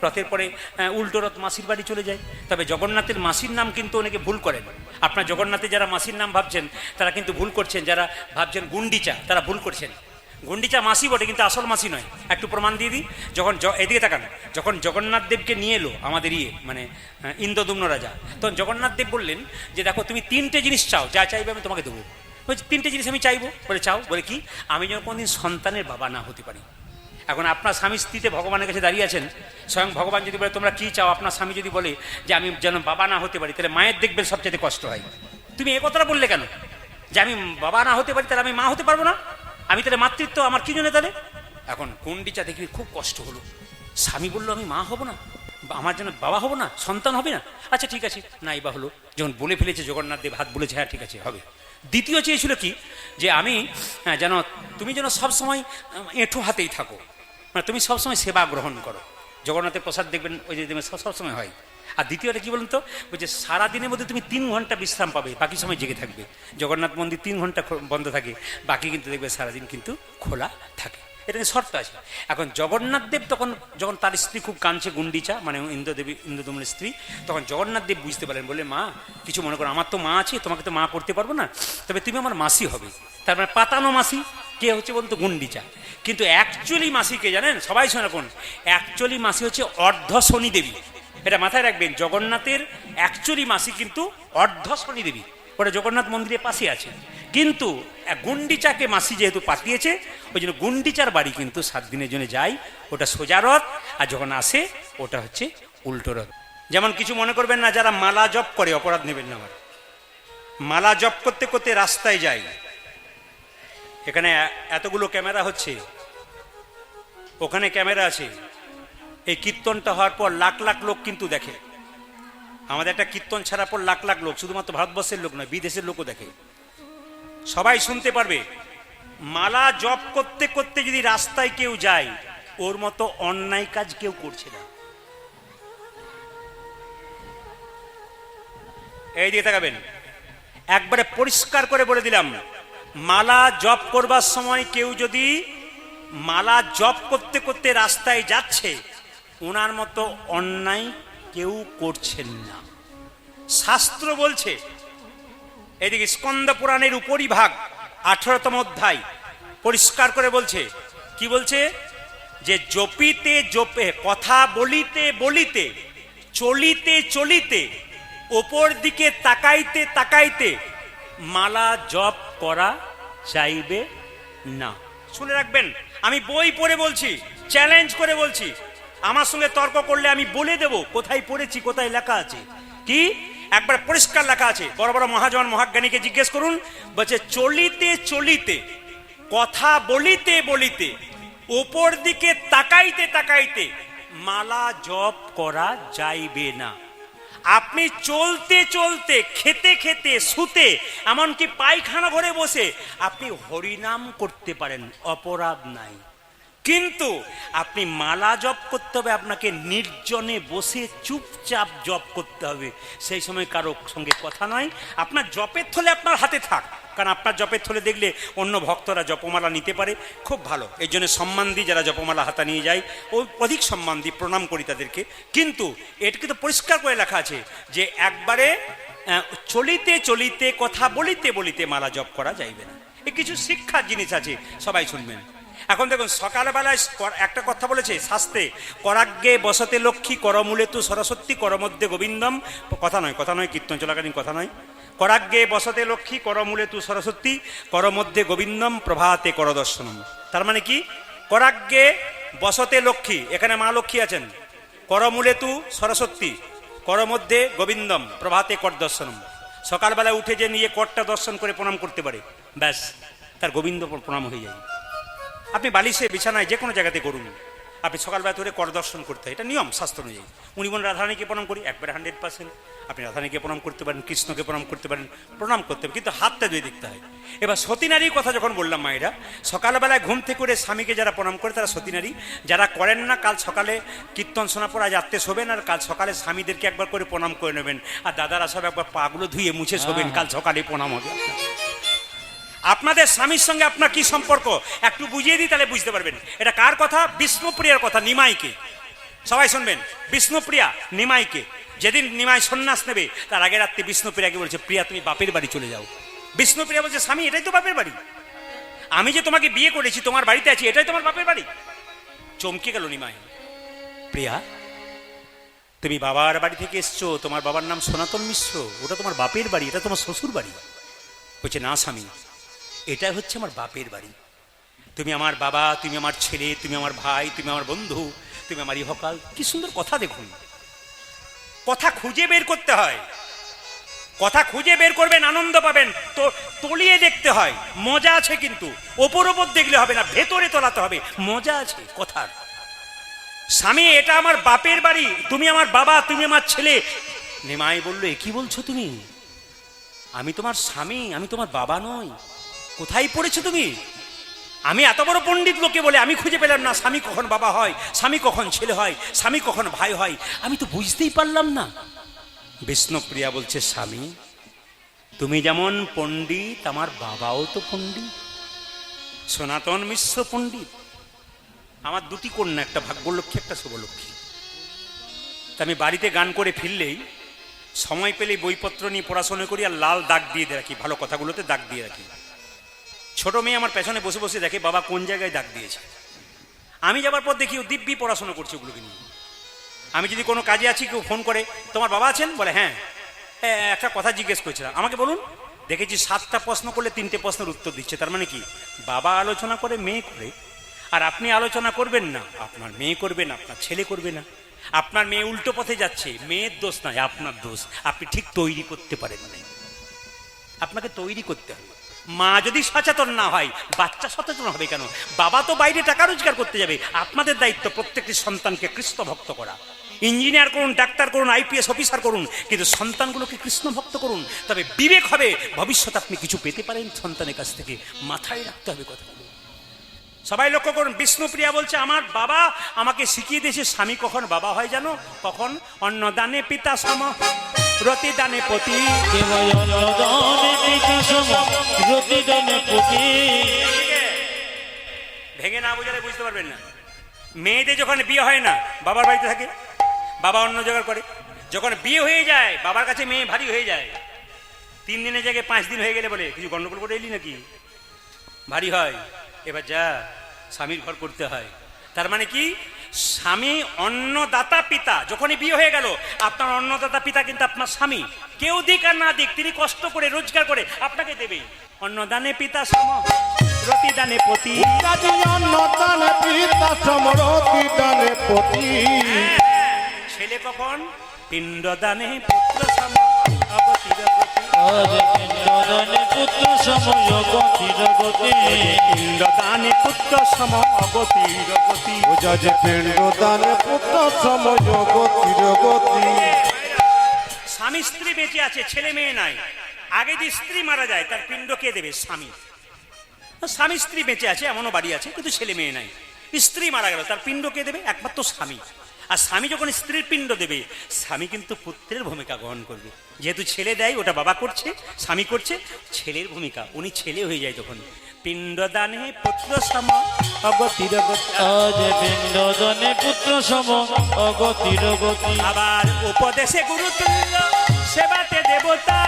রথের পরে উল্টো রথ মাসির বাড়ি চলে যায়। তবে জগন্নাথের মাসির নাম কিন্তু অনেকে ভুল করেন। আপনার জগন্নাথের যারা মাসির নাম ভাবছেন তারা কিন্তু ভুল করছেন, যারা ভাবছেন গুন্ডিচা তারা ভুল করছেন। গুন্ডিচা মাসি বটে, কিন্তু আসল মাসি নয়। একটু প্রমাণ দিয়ে দিই। যখন এদিকে তাকান, যখন জগন্নাথ দেবকে নিয়ে এলো আমাদের ইন্দ্রদুম্ন রাজা, তখন জগন্নাথ দেব বললেন যে দেখো তুমি তিনটে জিনিস চাও, যা চাইবে আমি তোমাকে দেবো। বলছি তিনটে জিনিস আমি চাইবো। বলে চাও। বলে কি? আমি যেন কোনোদিন সন্তানের বাবা না হতে পারি। এখন আপনার স্বামী স্ত্রীতে ভগবানের কাছে দাঁড়িয়ে আছেন, স্বয়ং ভগবান যদি বলে তোমরা কী চাও, আপনার স্বামী যদি বলে যে আমি যেন বাবা না হতে পারি, তাহলে মায়ের দেখবেন সবচেয়ে কষ্ট হয়। তুমি এ কথাটা বললে কেন যে আমি বাবা না হতে পারি, তাহলে আমি মা হতে পারবো না? আমি তাহলে মাতৃত্ব আমার কি জন্য তাহলে? এখন গুন্ডিচা দেখবি খুব কষ্ট হলো। স্বামী বললো আমি মা হব না, আমার জন্য বাবা হব না, সন্তান হবে না। আচ্ছা ঠিক আছে, নাই বা হলো। যখন বলে ফেলেছে জগন্নাথ দেব, হাত বলেছে হ্যাঁ ঠিক আছে হবে। দ্বিতীয় চেয়েছিল কি, যে আমি যেন তুমি যেন সবসময় এঁঠো হাতেই থাকো, মানে তুমি সবসময় সেবা গ্রহণ করো। জগন্নাথের প্রসাদ দেখবেন ওই যে সবসময় হয়। আর দ্বিতীয়টা কি বলুন তো, ওই যে সারাদিনের মধ্যে তুমি 3 ঘন্টা বিশ্রাম পাবে, বাকি সময় জেগে থাকবে। জগন্নাথ মন্দির 3 ঘন্টা বন্ধ থাকে, বাকি কিন্তু দেখবে সারাদিন কিন্তু খোলা থাকে। এটা শর্ত আছে। এখন জগন্নাথ দেব তখন যখন তার স্ত্রী খুব কাঁদছে, গুন্ডিচা মানে ইন্দ্রদুম্নের স্ত্রী, তখন জগন্নাথ দেব বুঝতে পারলেন, বলে মা কিছু মনে করো, আমার তো মা আছে, তোমাকে তো মা করতে পারবো না, তবে তুমি আমার মাসি হবে। তার মানে পাতানো মাসি কে হচ্ছে বলুন তো? গুন্ডিচা। কিন্তু অ্যাকচুয়ালি মাসি কে জানেন? সবাই শোনা কোন? অ্যাকচুয়ালি মাসি হচ্ছে অর্ধ শনি দেবী। এটা মাথায় রাখবেন, জগন্নাথের অ্যাকচুয়ালি মাসি কিন্তু অর্ধ শনি দেবী। ওটা জগন্নাথ মন্দিরের পাশে আছে। কিন্তু গুন্ডিচাকে মাসি যেহেতু পাঠিয়েছে, ওই জন্য গুন্ডিচার বাড়ি কিন্তু 7 দিনের জন্য যায়। ওটা সোজা রথ, আর যখন আসে ওটা হচ্ছে উল্টো রথ। যেমন কিছু মনে করবেন না, যারা মালা জপ করে, অপরাধ নেবেন না আমার। মালা জপ করতে করতে রাস্তায় যায়, এখানে এতগুলো ক্যামেরা হচ্ছে, ওখানে ক্যামেরা আছে। এই কীর্তনটা হওয়ার পর লাখ লাখ লোক কিন্তু দেখে। আমাদের একটা কীর্তন ছাড়ার পর লাখ লাখ লোক, শুধুমাত্র ভারতবর্ষের লোক নয়, বিদেশের লোকও দেখে, সবাই শুনতে পারবে। মালা জপ করতে করতে যদি রাস্তায় কেউ যায়, ওর মতো অন্যায় কাজ কেউ করছে না। এই দিকে তাকাবেন, একবারে পরিষ্কার করে বলে দিলাম, মালা জপ করবার সময় কেউ যদি মালা জপ করতে করতে রাস্তায় যাচ্ছে, ওনার মতো অন্যায় কেউ করছেন না। শাস্ত্র বলছে, এদিকে স্কন্দ পুরাণের উপরিভাগ 18তম অধ্যায় পরিষ্কার করে বলছে, কি বলছে? যে জপিতে জপে, কথা বলিতে বলিতে, চলিতে চলিতে, ওপর দিকে তাকাইতে তাকাইতে মালা জপ করা চাইবে না। শুনে রাখবেন, আমি বই পড়ে বলছি, চ্যালেঞ্জ করে বলছি। আমার সঙ্গে তর্ক করলে আমি বলে দেব কোথায় পড়েছি, কোথায় লেখা আছে। কি? একবার পরিষ্কার লেখা আছে। বড় বড় মহাজন মহাজ্ঞানীকে জিজ্ঞেস করুন, বলছে চলিতে চলিতে, কথা বলিতে বলিতে, ওপর দিকে তাকাইতে তাকাইতে মালা জপ করা যাইবে না। আপনি চলতে চলতে, খেতে খেতে, শুতে, এমনকি পায়খানা ঘরে বসে আপনি হরিনাম করতে পারেন, অপরাধ নাই। কিন্তু আপনি মালা জপ করতে হবে, আপনাকে নির্জনে বসে চুপচাপ জপ করতে হবে। সেই সময় কারো সঙ্গে কথা নয়। আপনার জপের থলে আপনার হাতে থাক, কারণ আপনার জপের থলে দেখলে অন্য ভক্তরা জপমালা নিতে পারে, খুব ভালো। এই জন্য সম্মান দিই, যারা জপমালা হাতা নিয়ে যায় ও অধিক সম্মান দিই, প্রণাম করি তাদেরকে। কিন্তু এটাকে তো পরিষ্কার করে লেখা আছে যে একবারে চলিতে চলিতে, কথা বলিতে বলিতে মালা জপ করা যাইবে না। এ কিছু শিক্ষার জিনিস আছে, সবাই শুনবেন। এখন দেখুন, সকালবেলায় একটা কথা বলেছে শাস্ত্রে, করাগ্গে বসতে লক্ষ্মী, করমূলে তু সরস্বতী, করমধ্যে গোবিন্দম। কথা নয়, কথা নয়, কীর্তন চলাকালীন কথা নয়। করাগ্গে বসতে লক্ষ্মী, করমূলে তু সরস্বতী, করমধ্যে গোবিন্দম, প্রভাতে করদর্শনম। তার মানে কি? করাগ্গে বসতে লক্ষ্মী, এখানে মা লক্ষ্মী আছেন। করমূলে তু সরস্বতী, করমধ্যে গোবিন্দম, প্রভাতে করদর্শনম। সকালবেলায় উঠে যে নিয়ে করটা দর্শন করে প্রণাম করতে পারে, ব্যাস তার গোবিন্দ প্রণাম হয়ে যায়। আপনি বালিশে, বিছানায়, যে কোনো জায়গাতে করুন, আপনি সকালবেলা ধরে কর দর্শন করতে হয়, এটা নিয়ম শাস্ত্র অনুযায়ী। উনি বলেন রাধারানীকে প্রণাম করি, একবারে 100%। আপনি রাধারানীকে প্রণাম করতে পারেন, কৃষ্ণকে প্রণাম করতে পারেন, প্রণাম করতে হবে, কিন্তু হাতটা ধুয়ে দেখতে হয়। এবার সতী নারীর কথা যখন বললাম, মায়েরা সকালবেলায় ঘুম থেকে করে স্বামীকে যারা প্রণাম করে তারা সতী নারী। যারা করেন না, কাল সকালে কীর্তন শোনার পর আজ আত্মে শোবেন, আর কাল সকালে স্বামীদেরকে একবার করে প্রণাম করে নেবেন, আর দাদারা সব একবার পাগুলো ধুয়ে মুছে শোবেন, কাল সকালে প্রণাম হবে। আপনাদের স্বামীর সঙ্গে আপনার কি সম্পর্ক একটু বুঝিয়ে দিই, তাহলে বুঝতে পারবেন। এটা কার কথা? বিষ্ণুপ্রিয়ার কথা, নিমাইকে। সবাই শুনবেন। বিষ্ণুপ্রিয়া নিমাইকে যেদিন নিমাই সন্ন্যাস নেবে তার আগের রাত্রে বিষ্ণুপ্রিয়াকে বলছে, প্রিয়া তুমি বাপের বাড়ি চলে যাও। বিষ্ণুপ্রিয়া বলছে, স্বামী এটাই তো বাপের বাড়ি, আমি যে তোমাকে বিয়ে করেছি তোমার বাড়িতে আছি, এটাই তোমার বাপের বাড়ি। চমকে গেল নিমাই। প্রিয়া তুমি বাবার বাড়ি থেকে এসছো, তোমার বাবার নাম সনাতন মিশ্র, ওটা তোমার বাপের বাড়ি, এটা তোমার শ্বশুর বাড়ি। বলছে, না স্বামী এটা হচ্ছে আমার বাপের বাড়ি, তুমি আমার বাবা, তুমি আমার ছেলে, তুমি আমার ভাই, তুমি আমার বন্ধু, তুমি আমার ইহকাল। কি সুন্দর কথা দেখুন। কথা খুঁজে বের করতে হয়, কথা খুঁজে বের করবেন, আনন্দ পাবেন। তো তলিয়ে দেখতে হয়, মজা আছে, কিন্তু ওপর ওপর দেখলে হবে না, ভেতরে তোলাতে হবে, মজা আছে কথার। স্বামী এটা আমার বাপের বাড়ি, তুমি আমার বাবা, তুমি আমার ছেলে। নিমাই বলল, এ কি বলছো তুমি? আমি তোমার স্বামী, আমি তোমার বাবা নই। কোথায় পড়েছো তুমি? আমি এত বড় পণ্ডিত লোকে বলে আমি খুঁজে পেলাম না স্বামী কখন বাবা হয়, স্বামী কখন ছেলে হয়, স্বামী কখন ভাই হয়, আমি তো বুঝতেই পারলাম না। বিষ্ণুপ্রিয়া বলছে, স্বামী তুমি যেমন পণ্ডিত, আমার বাবাও তো পণ্ডিত, সনাতন মিশ্র পণ্ডিত। আমার দুটি কন্যা, একটা ভাগ্যলক্ষ্মী, একটা শুভলক্ষ্মী। তা আমি বাড়িতে গান করে ফিরলেই, সময় পেলেই বইপত্র নিয়ে পড়াশোনা করি আর লাল দাগ দিয়ে রাখি, ভালো কথাগুলোতে দাগ দিয়ে রাখি। ছোট মেয়ে আমার পেছনে বসে বসে দেখে বাবা কোন জায়গায় দাগ দিয়েছে। আমি যাবার পর দেখি ও দিব্যি পড়াশোনা করছে ওগুলোকে নিয়ে। আমি যদি কোনো কাজে আছি, কেউ ফোন করে, তোমার বাবা আছেন? বলে হ্যাঁ। একটা কথা জিজ্ঞেস করেছিলাম, আমাকে বলুন। দেখেছি 7টা প্রশ্ন করলে 3টে প্রশ্নের উত্তর দিচ্ছে। তার মানে কি, বাবা আলোচনা করে, মেয়ে করে, আর আপনি আলোচনা করবেন না, আপনার মেয়ে করবে না, আপনার ছেলে করবে না। আপনার মেয়ে উল্টো পথে যাচ্ছে, মেয়ের দোষ নয়, আপনার দোষ। আপনি ঠিক তৈরি করতে পারেন না, আপনাকে তৈরি করতে হবে। মা যদি সচেতন না হয়, বাচ্চা সচেতন হবে কেন? বাবা তো বাইরে টাকা রোজগার করতে যাবে। আপনাদের দায়িত্ব প্রত্যেকটি সন্তানকে কৃষ্ণ ভক্ত করা। ইঞ্জিনিয়ার করুন, ডাক্তার করুন, আইপিএস অফিসার করুন, কিন্তু সন্তানগুলোকে কৃষ্ণ ভক্ত করুন। তবে বিবেক হবে, ভবিষ্যৎ আপনি কিছু পেতে পারেন সন্তানের কাছ থেকে। মাথায় রাখতে হবে কথাগুলো। সবাই লক্ষ্য করুন, বিষ্ণুপ্রিয়া বলছে, আমার বাবা আমাকে শিখিয়ে দিয়েছে স্বামী কখন বাবা হয় জানো? কখন? অন্নদানে পিতা সম, রতিদানে পতি। ভেঙে না বোঝালে বুঝতে পারবেন না। মেয়েদের যখন বিয়ে হয় না, বাবার বাড়িতে থাকে, বাবা অন্ন জোগাড় করে। যখন বিয়ে হয়ে যায়, বাবার কাছে মেয়ে ভারী হয়ে যায়। 3 দিনের জায়গায় 5 দিন হয়ে গেলে বলে, কিছু গন্ডগোল করে এলি নাকি? ভারী হয়। এবার যা, স্বামীর ঘর করতে হয়। তার মানে কি, স্বামী অন্নদাতা পিতা। যখনই বিয়ে হয়ে গেল, আপনার অন্নদাতা পিতা কিন্তু আপনার স্বামী। কেউ দিক আর না দিক, তিনি কষ্ট করে রোজগার করে আপনাকে দেবে। অন্নদানে পিতা সম, রতিদানে পতি। অন্নদানে পিতা সম, রতিদানে পতি। ছেলে কখন? পিণ্ডদানে পুত্র সম, অগতির গতি। পিণ্ডদানে পুত্র সম, অগতির গতি। পিণ্ডদানে পুত্র সম, অগতির গতি। পিণ্ডদানে পুত্র সম, অগতির গতি। স্বামী স্ত্রী বেঁচে আছে, ছেলে মেয়ে নাই। আগে যে স্ত্রী মারা যায়, তার পিণ্ড কে দেবে? স্বামী। স্বামী স্ত্রী বেঁচে আছে, এমনও বাড়ি আছে, কিন্তু ছেলে মেয়ে নাই। স্ত্রী মারা গেল, তার পিণ্ড কে দেবে? একমাত্র স্বামী। আর স্বামী যখন স্ত্রীর পিণ্ড দেবে, স্বামী কিন্তু পুত্রের ভূমিকা গ্রহণ করবে। যেহেতু ছেলে দেয়, ওটা বাবা করছে, স্বামী করছে ছেলের ভূমিকা, উনি ছেলে হয়ে যায় তখন। পিণ্ডদানে পুত্র সম, অগতির গতি। পিণ্ডদানে পুত্র সম, অগতির গতি। আবার উপদেশে গুরুতুল্য, সেবাতে দেবতা।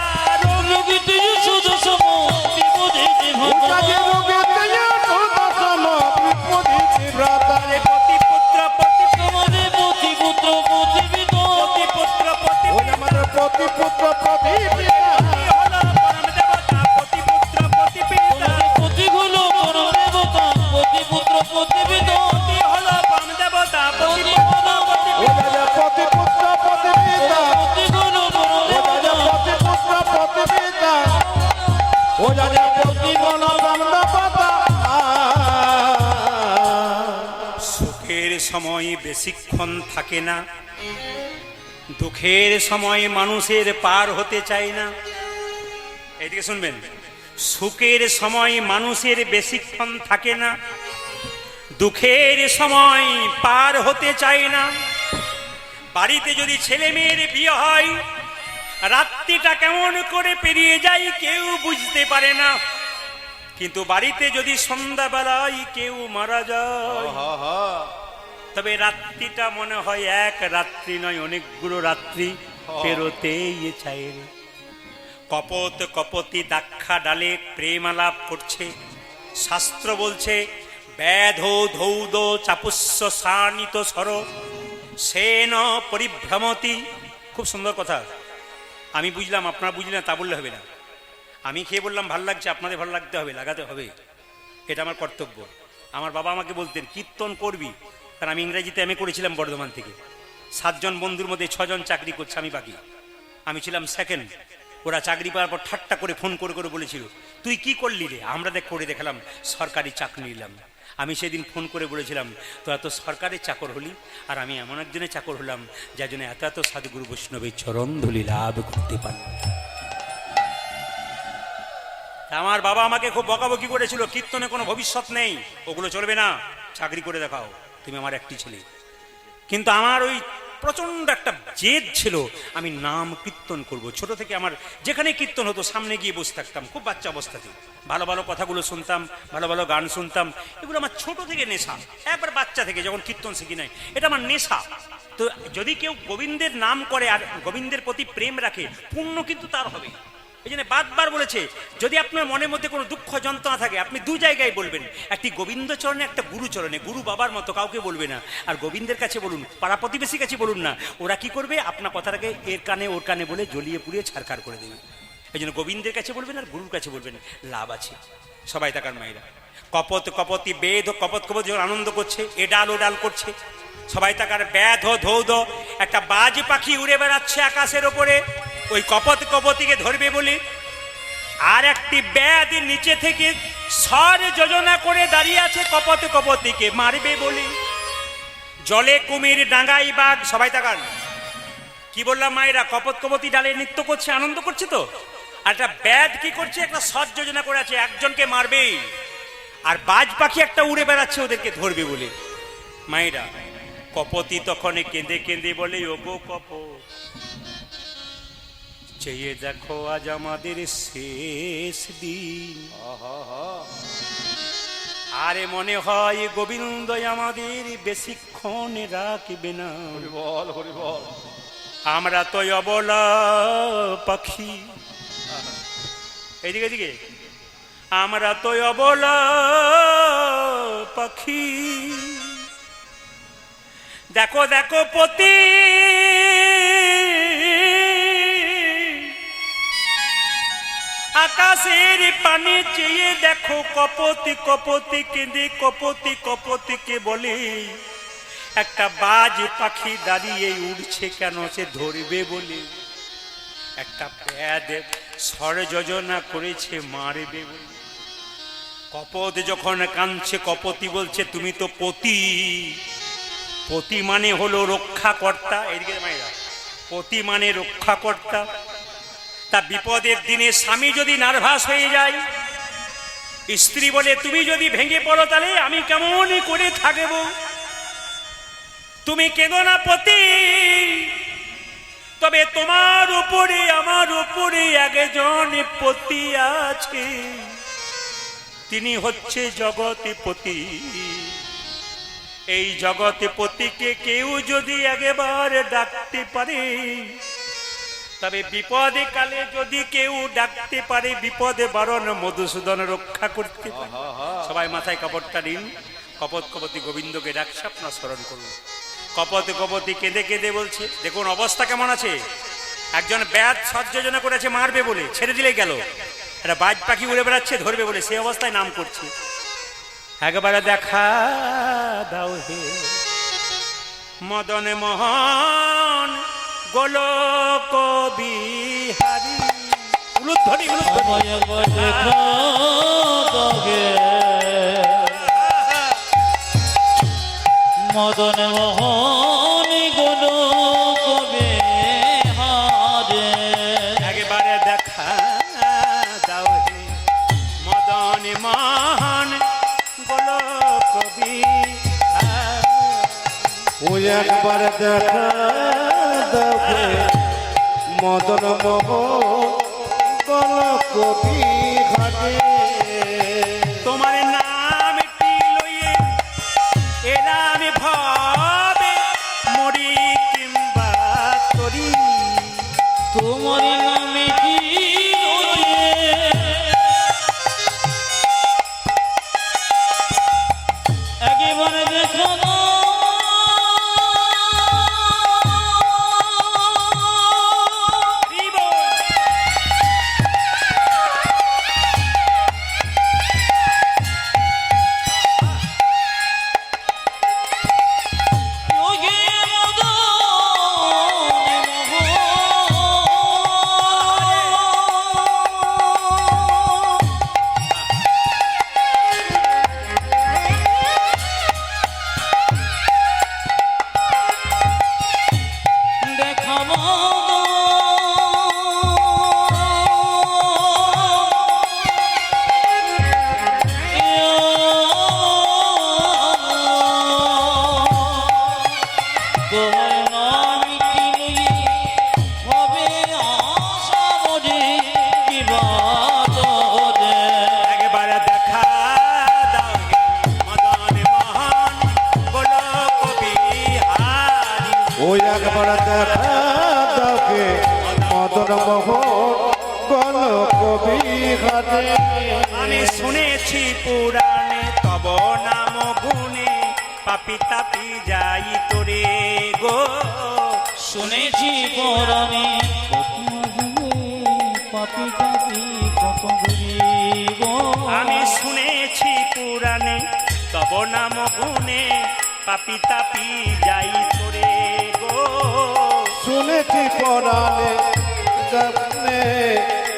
সুখের সময় বেশিক্ষণ থাকে না, দুঃখের সময় মানুষের পার হতে চায় না। এদিকে শুনবেন, সুখের সময় মানুষের বেশিক্ষণ থাকে না, দুঃখের সময় পার হতে চায় না। বাড়িতে যদি ছেলে মেয়ের বিয়ে হয়, রাত্রিটা কেমন করে পেরিয়ে যায় কেউ বুঝতে পারে না। কিন্তু বাড়িতে যদি সন্ধ্যাবেলায় কেউ মারা যায়, তবে রাত্রিটা মনে হয় এক রাত্রি নয়, অনেকগুলো রাত্রি পেরোতে চায়। কপত কপতি দাক্ষা ডালে প্রেম আলাপ করছে। শাস্ত্র বলছে ব্যাধ ধৌদ চাপুস্য সানিত সর সেন পরিভ্রমতি। খুব সুন্দর কথা, আমি বুঝলাম আপনারা বুঝলেন তা বললে হবে না। আমি খেয়ে বললাম ভাল লাগছে, আপনাদের ভালো লাগতে হবে, লাগাতে হবে, এটা আমার কর্তব্য। আমার বাবা আমাকে বলতেন কীর্তন করবি, কারণ আমি ইংরেজিতে এমএ করেছিলাম বর্ধমান থেকে। 7 জন বন্ধুর মধ্যে 6 জন চাকরি করছে, আমি বাকি, আমি ছিলাম সেকেন্ড। ওরা চাকরি পাওয়ার পর ঠাট্টা করে ফোন করে করে বলেছিল তুই কি করলি রে, আমরা দেখ করে দেখালাম সরকারি চাকরি নিলাম। আমি সেদিন ফোন করে বলেছিলাম তোরা তো সরকারি চাকর হলি, আর আমি এমন একজনের চাকর হলাম যার জন্য এত এত সাধুগুরু বৈষ্ণবের চরণ ধুলি লাভ করতে পারলাম। আমার বাবা আমাকে খুব বকাবকি করেছিল, কীর্তনে কোনো ভবিষ্যৎ নেই, ওগুলো চলবে না, চাকরি করে দেখাও, তুমি আমার একটি ছেলে। কিন্তু আমার ওই প্রচন্ড একটা জেদ ছিল, আমি নাম কীর্তন করব। ছোট থেকে আমার যেখানে কীর্তন হতো সামনে গিয়ে বসে থাকতাম, খুব বাচ্চা অবস্থাতে ভালো ভালো কথাগুলো শুনতাম, ভালো ভালো গান শুনতাম। এগুলো আমার ছোট থেকে নেশা, একবার বাচ্চা থেকে যখন কীর্তন শিখি নাই, এটা আমার নেশা। তো যদি কেউ গোবিন্দের নাম করে আর গোবিন্দের প্রতি প্রেম রাখে, পুণ্য কিন্তু তার হবে। এই জন্য বারবার বলেছে যদি আপনার মনের মধ্যে কোনো দুঃখ যন্ত্রণা থাকে আপনি 2 জায়গায় বলবেন, একটি গোবিন্দ চরণে, একটা গুরু চরণে। গুরু বাবার মতো কাউকে বলবে না, আর গোবিন্দের কাছে বলুন, পাড়া প্রতিবেশীর কাছে বলুন না। ওরা কি করবে, আপনার কথাটাকে এর কানে ওর কানে বলে জ্বলিয়ে পুড়িয়ে ছারখার করে দেবে। এই জন্য গোবিন্দের কাছে বলবেন আর গুরুর কাছে বলবেন, লাভ আছে। সবাই তাকার মায়েরা, কপত কপতি বেদ কপত কপত যখন আনন্দ করছে, এডাল ওডাল করছে, সবাই তাকার। ব্যাধ ধৌদ, একটা বাজ পাখি উড়ে বেড়াচ্ছে আকাশের ওপরে, ওই কপত কপতিকে ধরবে বলে। আর একটি ব্যাধ নিচে থেকে স্বর যোজনা করে দাঁড়িয়ে আছে কপত কপতিকে মারবে বলে। জলে কুমির, ডাঙ্গাই বাঘ, সবাই তাকান। কি বললাম মায়েরা, কপত কপতি ডালে নৃত্য করছে, আনন্দ করছে তো। আর একটা ব্যাধ কি করছে, একটা স্বর যোজনা করে আছে একজনকে মারবে, আর বাজ পাখি একটা উড়ে বেড়াচ্ছে ওদেরকে ধরবে বলে। মায়েরা, কপতি তখন কেঁদে কেঁদে বলে, ওগো কপত, চেয়ে দেখো আজ আমাদের শেষ দিন। আরে মনে হয় গোবিন্দ আমাদের বেশিক্ষণ রাখবে না। বল হরি বল, আমরা তো অবলা পাখি, এইদিকে এদিকে, আমরা তো অবলা পাখি। দেখো দেখো পতি, আকাশের পানে চেয়ে দেখো কপতি কপতি কেঁদে কপতি কপতিকে বলে। একটা বাজ পাখি দাঁড়িয়ে উড়ছে কেন, সে ধরবে বলে। একটা ব্যাধ স্বর যোজনা করেছে মারবে বলে। কপত যখন কাঁদছে, কপতি বলছে তুমি তো পতি, পতি মানে হলো রক্ষাকর্তা। এদিকে মায়েরা, পতি মানে রক্ষাকর্তা। তা বিপদের দিনে স্বামী যদি নার্ভাস হয়ে যায়, স্ত্রী বলে তুমি যদি ভেঙে পড়ো তাহলে আমি কেমন করে থাকব, তুমি কেঁদো না পতি, তবে তোমার উপরে আমার উপরে একজন পতি আছে, তিনি হচ্ছে জগৎপতি। এই জগৎপতিকে কেউ যদি একবার ডাকতে পারে, তবে বিপদে কালে যদি কেউ ডাকতে পারে, বিপদে বারণ মধুসূদন রক্ষা করতে পারে। সবাই মাথায় কাপড়টা নিন, কপত কপতি গোবিন্দকে ডাকছে, আপনার স্মরণ করুন। কপত কপতি কেঁদে কেঁদে বলছে, দেখুন অবস্থা কেমন আছে। একজন ব্যাধ সজ্জনা করেছে মারবে বলে, ছেড়ে দিলে গেল। একটা বাজ পাখি উড়ে বেড়াচ্ছে ধরবে বলে, সেই অবস্থায় নাম করছে। একবারে দেখা দাও হে মদন মোহন গোলক বিহারী। উলুধ্বনি মদন মোহন গোলক বিহারী। একবারে দেখা দাও হে মদন মোহন গোলক বিহারী। ওই একবার দেখা দেখে মদন মোহন গোলক বিহারী। তোমার নামটি লইয়ে এলাম ভয় ওই একবার দেখা দাওকে মদন মোহন গল কবি ঘাটে আমি শুনেছি পুরাণে তব নাম গুণে পাপি তাপি যাই তোরে গো। শুনেছি পরাণে পাপি পাপি কত ঘুরিব আমি শুনেছি পুরাণে তব নাম গুণে পাপি তাপি যাই তোরে গো। শুনেছি পরাণে গানে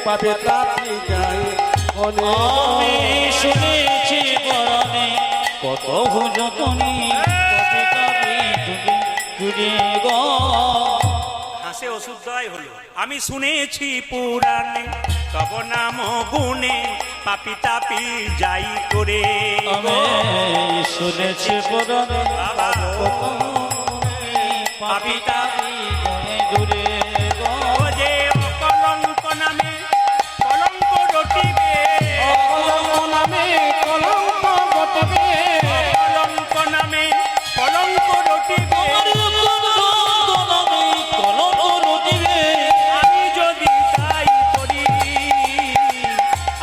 পাবে তাপি যাই আমি শুনেছি পরাণে কত যতনি পাপি পাপি ঘুরে গো। হাসে ওষুধই হলো। আমি শুনেছি পুরাণে তব নাম গুণে পাপি তাপি যাই তোরে গো। আমি শুনেছি পরাণে বাবা পাপি পাপি ঘুরে গো। ও যে অকলঙ্ক নামে কলঙ্ক রটিবে, কলঙ্ক নামে কলঙ্ক ঘটবে অকলঙ্ক নামে কলঙ্ক রটিবে। আমি যদি যাই করি,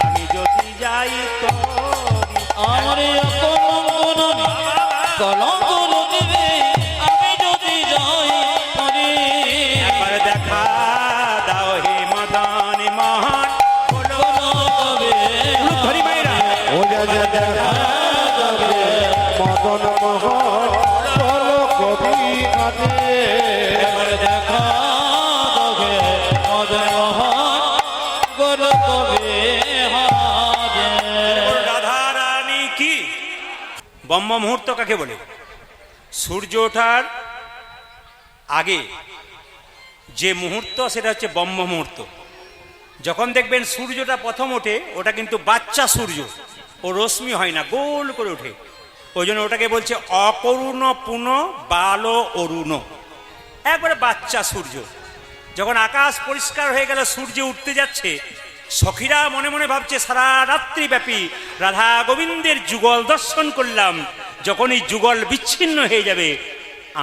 আমি যদি যাই করি, আমার কলঙ্ক রটিবে আমি যদি যাই করি। একবার দেখা দাও হে মদন মহান বলো ধরি মাইরা ও যা দেখা যাবে মদন মোহন গল কবি ঘাটে এবার দেখা তবে মদন মোহন গল কবে হাজে। রাধা রানী কি ব্রহ্ম মুহূর্ত কাকে বলে? সূর্য ওঠার আগে যে মুহূর্ত সেটা হচ্ছে ব্রহ্ম মুহূর্ত। যখন দেখবেন সূর্যটা প্রথম ওঠে ওটা কিন্তু বাচ্চা সূর্য, ও রশ্মি হয় না, গোল করে ওঠে। ওই জন্য ওটাকে বলছে অকরুণ পুন বাল অরুণ, একবারে বাচ্চা সূর্য। যখন আকাশ পরিষ্কার হয়ে গেল, সূর্য উঠতে যাচ্ছে, সখীরা মনে মনে ভাবছে সারা রাত্রি ব্যাপী রাধা গোবিন্দের যুগল দর্শন করলাম, যখন এই যুগল বিচ্ছিন্ন হয়ে যাবে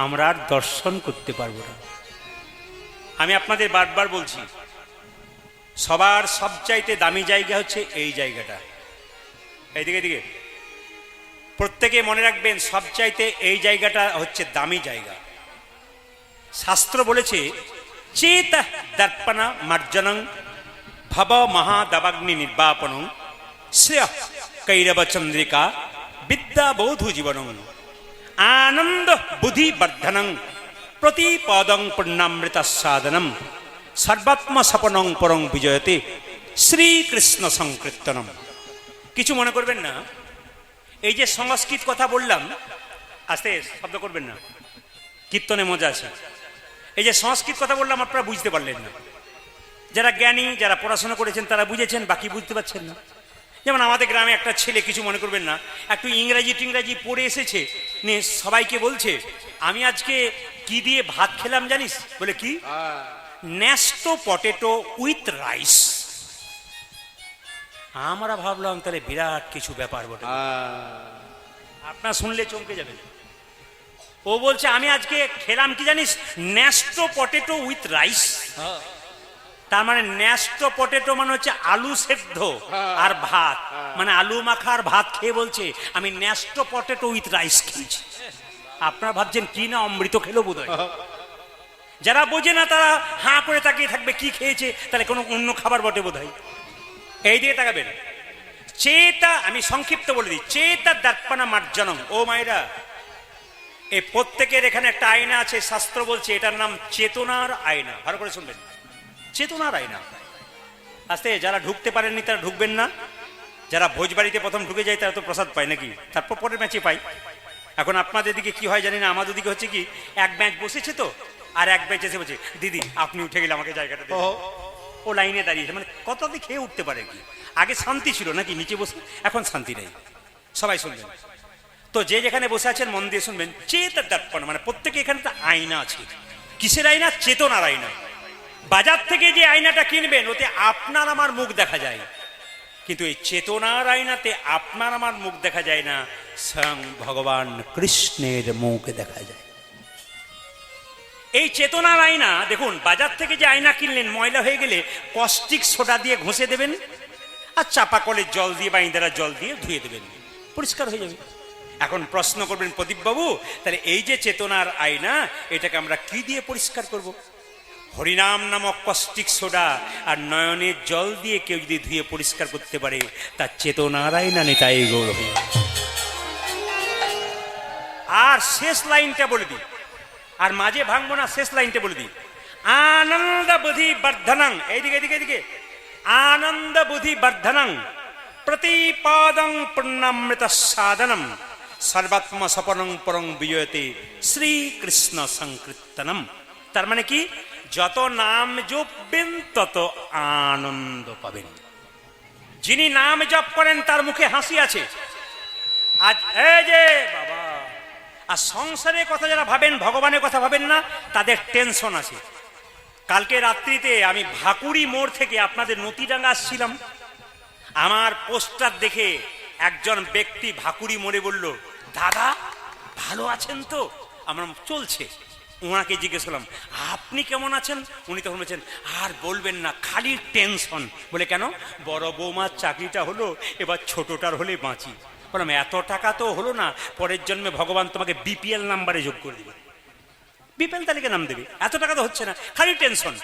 আমরা আর দর্শন করতে পারবো না। আমি আপনাদের বারবার বলছি, সবার সবচাইতে দামি জায়গা হচ্ছে এই জায়গাটা। এইদিকে দিকে প্রত্যেকে মনে রাখবেন, সবচাইতে এই জায়গাটা হচ্ছে দামি জায়গা। শাস্ত্র বলেছে চেত দর্পণা মার্জনং ভব মহাদবাগ্নি নির্বাপনং শ্রেয় কৈরব চন্দ্রিকা বিদ্যা বৌধু জীবনং আনন্দ বুদ্ধি বর্ধনং প্রতিপদং পুণ্যামৃত সাধনম সর্বাত্ম সপনং পরং বিজয়তে শ্রীকৃষ্ণ সংকীর্তনম। কিছু মনে করবেন না, এই যে সংস্কৃত কথা বললাম, আস্তে শব্দ করবেন না, কীর্তনে মজা আছে। এই যে সংস্কৃত কথা বললাম আপনারা বুঝতে পারলেন না। যারা জ্ঞানী, যারা পড়াশোনা করেছেন তারা বুঝেছেন, বাকি বুঝতে পারছেন না। যেমন আমাদের গ্রামে একটা ছেলে, কিছু মনে করবেন না, একটু ইংরাজি টিংরাজি পড়ে এসেছে, নিয়ে সবাইকে বলছে আমি আজকে কি দিয়ে ভাত খেলাম জানিস? বলে কি? ন্যাস্টো পটেটো উইথ রাইস। আমরা ভাবলাম তাহলে বিরাট কিছু ব্যাপার বটে, আপনার শুনলে চমকে যাবেন। ও বলছে আমি আজকে খেলাম কি জানিস? ন্যাস্টো পটেটো উইথ রাইস। তার মানে ন্যাস্টো পটেটো মানে হচ্ছে আলু সেদ্ধ আর ভাত, মানে আলু মাখা আর ভাত খেয়ে বলছে আমি ন্যাস্টো পটেটো উইথ রাইস খেয়েছি। আপনারা ভাবছেন কি না অমৃত খেলো বোধহয়। যারা বোঝে না তারা হাঁ করে তাকিয়ে থাকবে, কি খেয়েছে, তাহলে কোনো অন্য খাবার বটে বোধহয়। এই দিকে তাকাবেন। চেতা, আমি সংক্ষিপ্ত বলে দিই, চেতা দর্পণা মার্জনম। ও মায়েরা, এই প্রত্যেকের এখানে একটা আয়না আছে, শাস্ত্র বলছে এটার নাম চেতনার আয়না। ভালো করে শুনবেন, চেতনার আয়না। আস্তে, যারা ঢুকতে পারেননি তারা ঢুকবেন না। যারা ভোজবাড়িতে প্রথম ঢুকে যায় তারা তো প্রসাদ পায় নাকি, তারপর পরের ম্যাচে পাই। এখন আপনাদের দিকে কি হয় জানি না, আমাদের দিকে হচ্ছে কি, এক ব্যাচ বসেছে তো, আর এক ব্যাচ এসে বলছে দিদি আপনি উঠে গেলে আমাকে জায়গাটা দিন। ও লাইনে দাঁড়িয়েছে, মানে কত দিয়ে খেয়ে উঠতে পারে কি। আগে শান্তি ছিল নাকি নিচে বসে, এখন শান্তি নেই। সবাই শুনবেন তো, যে যেখানে বসে আছেন মন দিয়ে শুনবেন। চেত দর্পণ মানে প্রত্যেকে এখানে একটা আয়না আছে। কিসের আয়না? চেতনার আয়না। বাজার থেকে যে আয়নাটা কিনবেন ওতে আপনার আমার মুখ দেখা যায়, কিন্তু এই চেতনার আয়নাতে আপনার আমার মুখ দেখা যায় না, স্বয়ং ভগবান কৃষ্ণের মুখ দেখা যায়। এই চেতনার আয়না দেখুন, বাজার থেকে যে আয়না কিনলেন ময়লা হয়ে গেলে কস্টিক সোডা দিয়ে ঘষে দেবেন আর চাপা কলের জল দিয়ে বা ইন্দারা জল দিয়ে ধুয়ে দেবেন, পরিষ্কার হয়ে যাবে। এখন প্রশ্ন করবেন প্রদীপ বাবু, তাহলে এই যে চেতনার আয়না এটাকে আমরা কি দিয়ে পরিষ্কার করব? হরিনাম নামক কস্টিক সোডা আর নয়নের জল দিয়ে কেউ যদি ধুয়ে পরিষ্কার করতে পারে তার চেতনার আয়না নিতাই গৌরব। আর শেষ লাইনটা বলে দিই, আর মাঝে ভাঙবো না, শেষ লাইনটা বলে দিই। আনন্দ বুদ্ধি বর্ধনং, এইদিকে এদিকে এদিকে, আনন্দ বুদ্ধি বর্ধনং প্রতিপাদং পূর্ণামৃত সাধনম সর্বাত্ম সপনং পরং বিজয়তে শ্রীকৃষ্ণ সংকীর্তনম। তার মানে কি, যত নাম জপবেন তত আনন্দ পাবেন। যিনি নাম জপ করেন তার মুখে হাসি আছে। আজ এই যে বাবা, আর সংসারের কথা যারা ভাবেন, ভগবানের কথা ভাবেন না, তাদের টেনশন আছে। কালকে রাত্রিতে আমি ভাকুড়ি মোড় থেকে আপনাদের নতিডাঙ্গা আসছিলাম, আমার পোস্টার দেখে একজন ব্যক্তি ভাকুড়ি মোড়ে বলল, দাদা ভালো আছেন তো? আমরা চলছে। ওনাকে জিজ্ঞেস করলাম, আপনি কেমন আছেন? উনি তখন বলছেন, আর বলবেন না, খালি টেনশন। বলে কেন? বড় বৌমার চাকরিটা হলো, এবার ছোটটার হলে বাঁচি। বললাম, এত টাকা তো হলো না, পরের জন্মে ভগবান তোমাকে বিপিএল নাম্বারে যোগ করে দেবে, বিপিএল তালিকা নাম দেবে। এত টাকা তো হচ্ছে না, খালি টেনশন।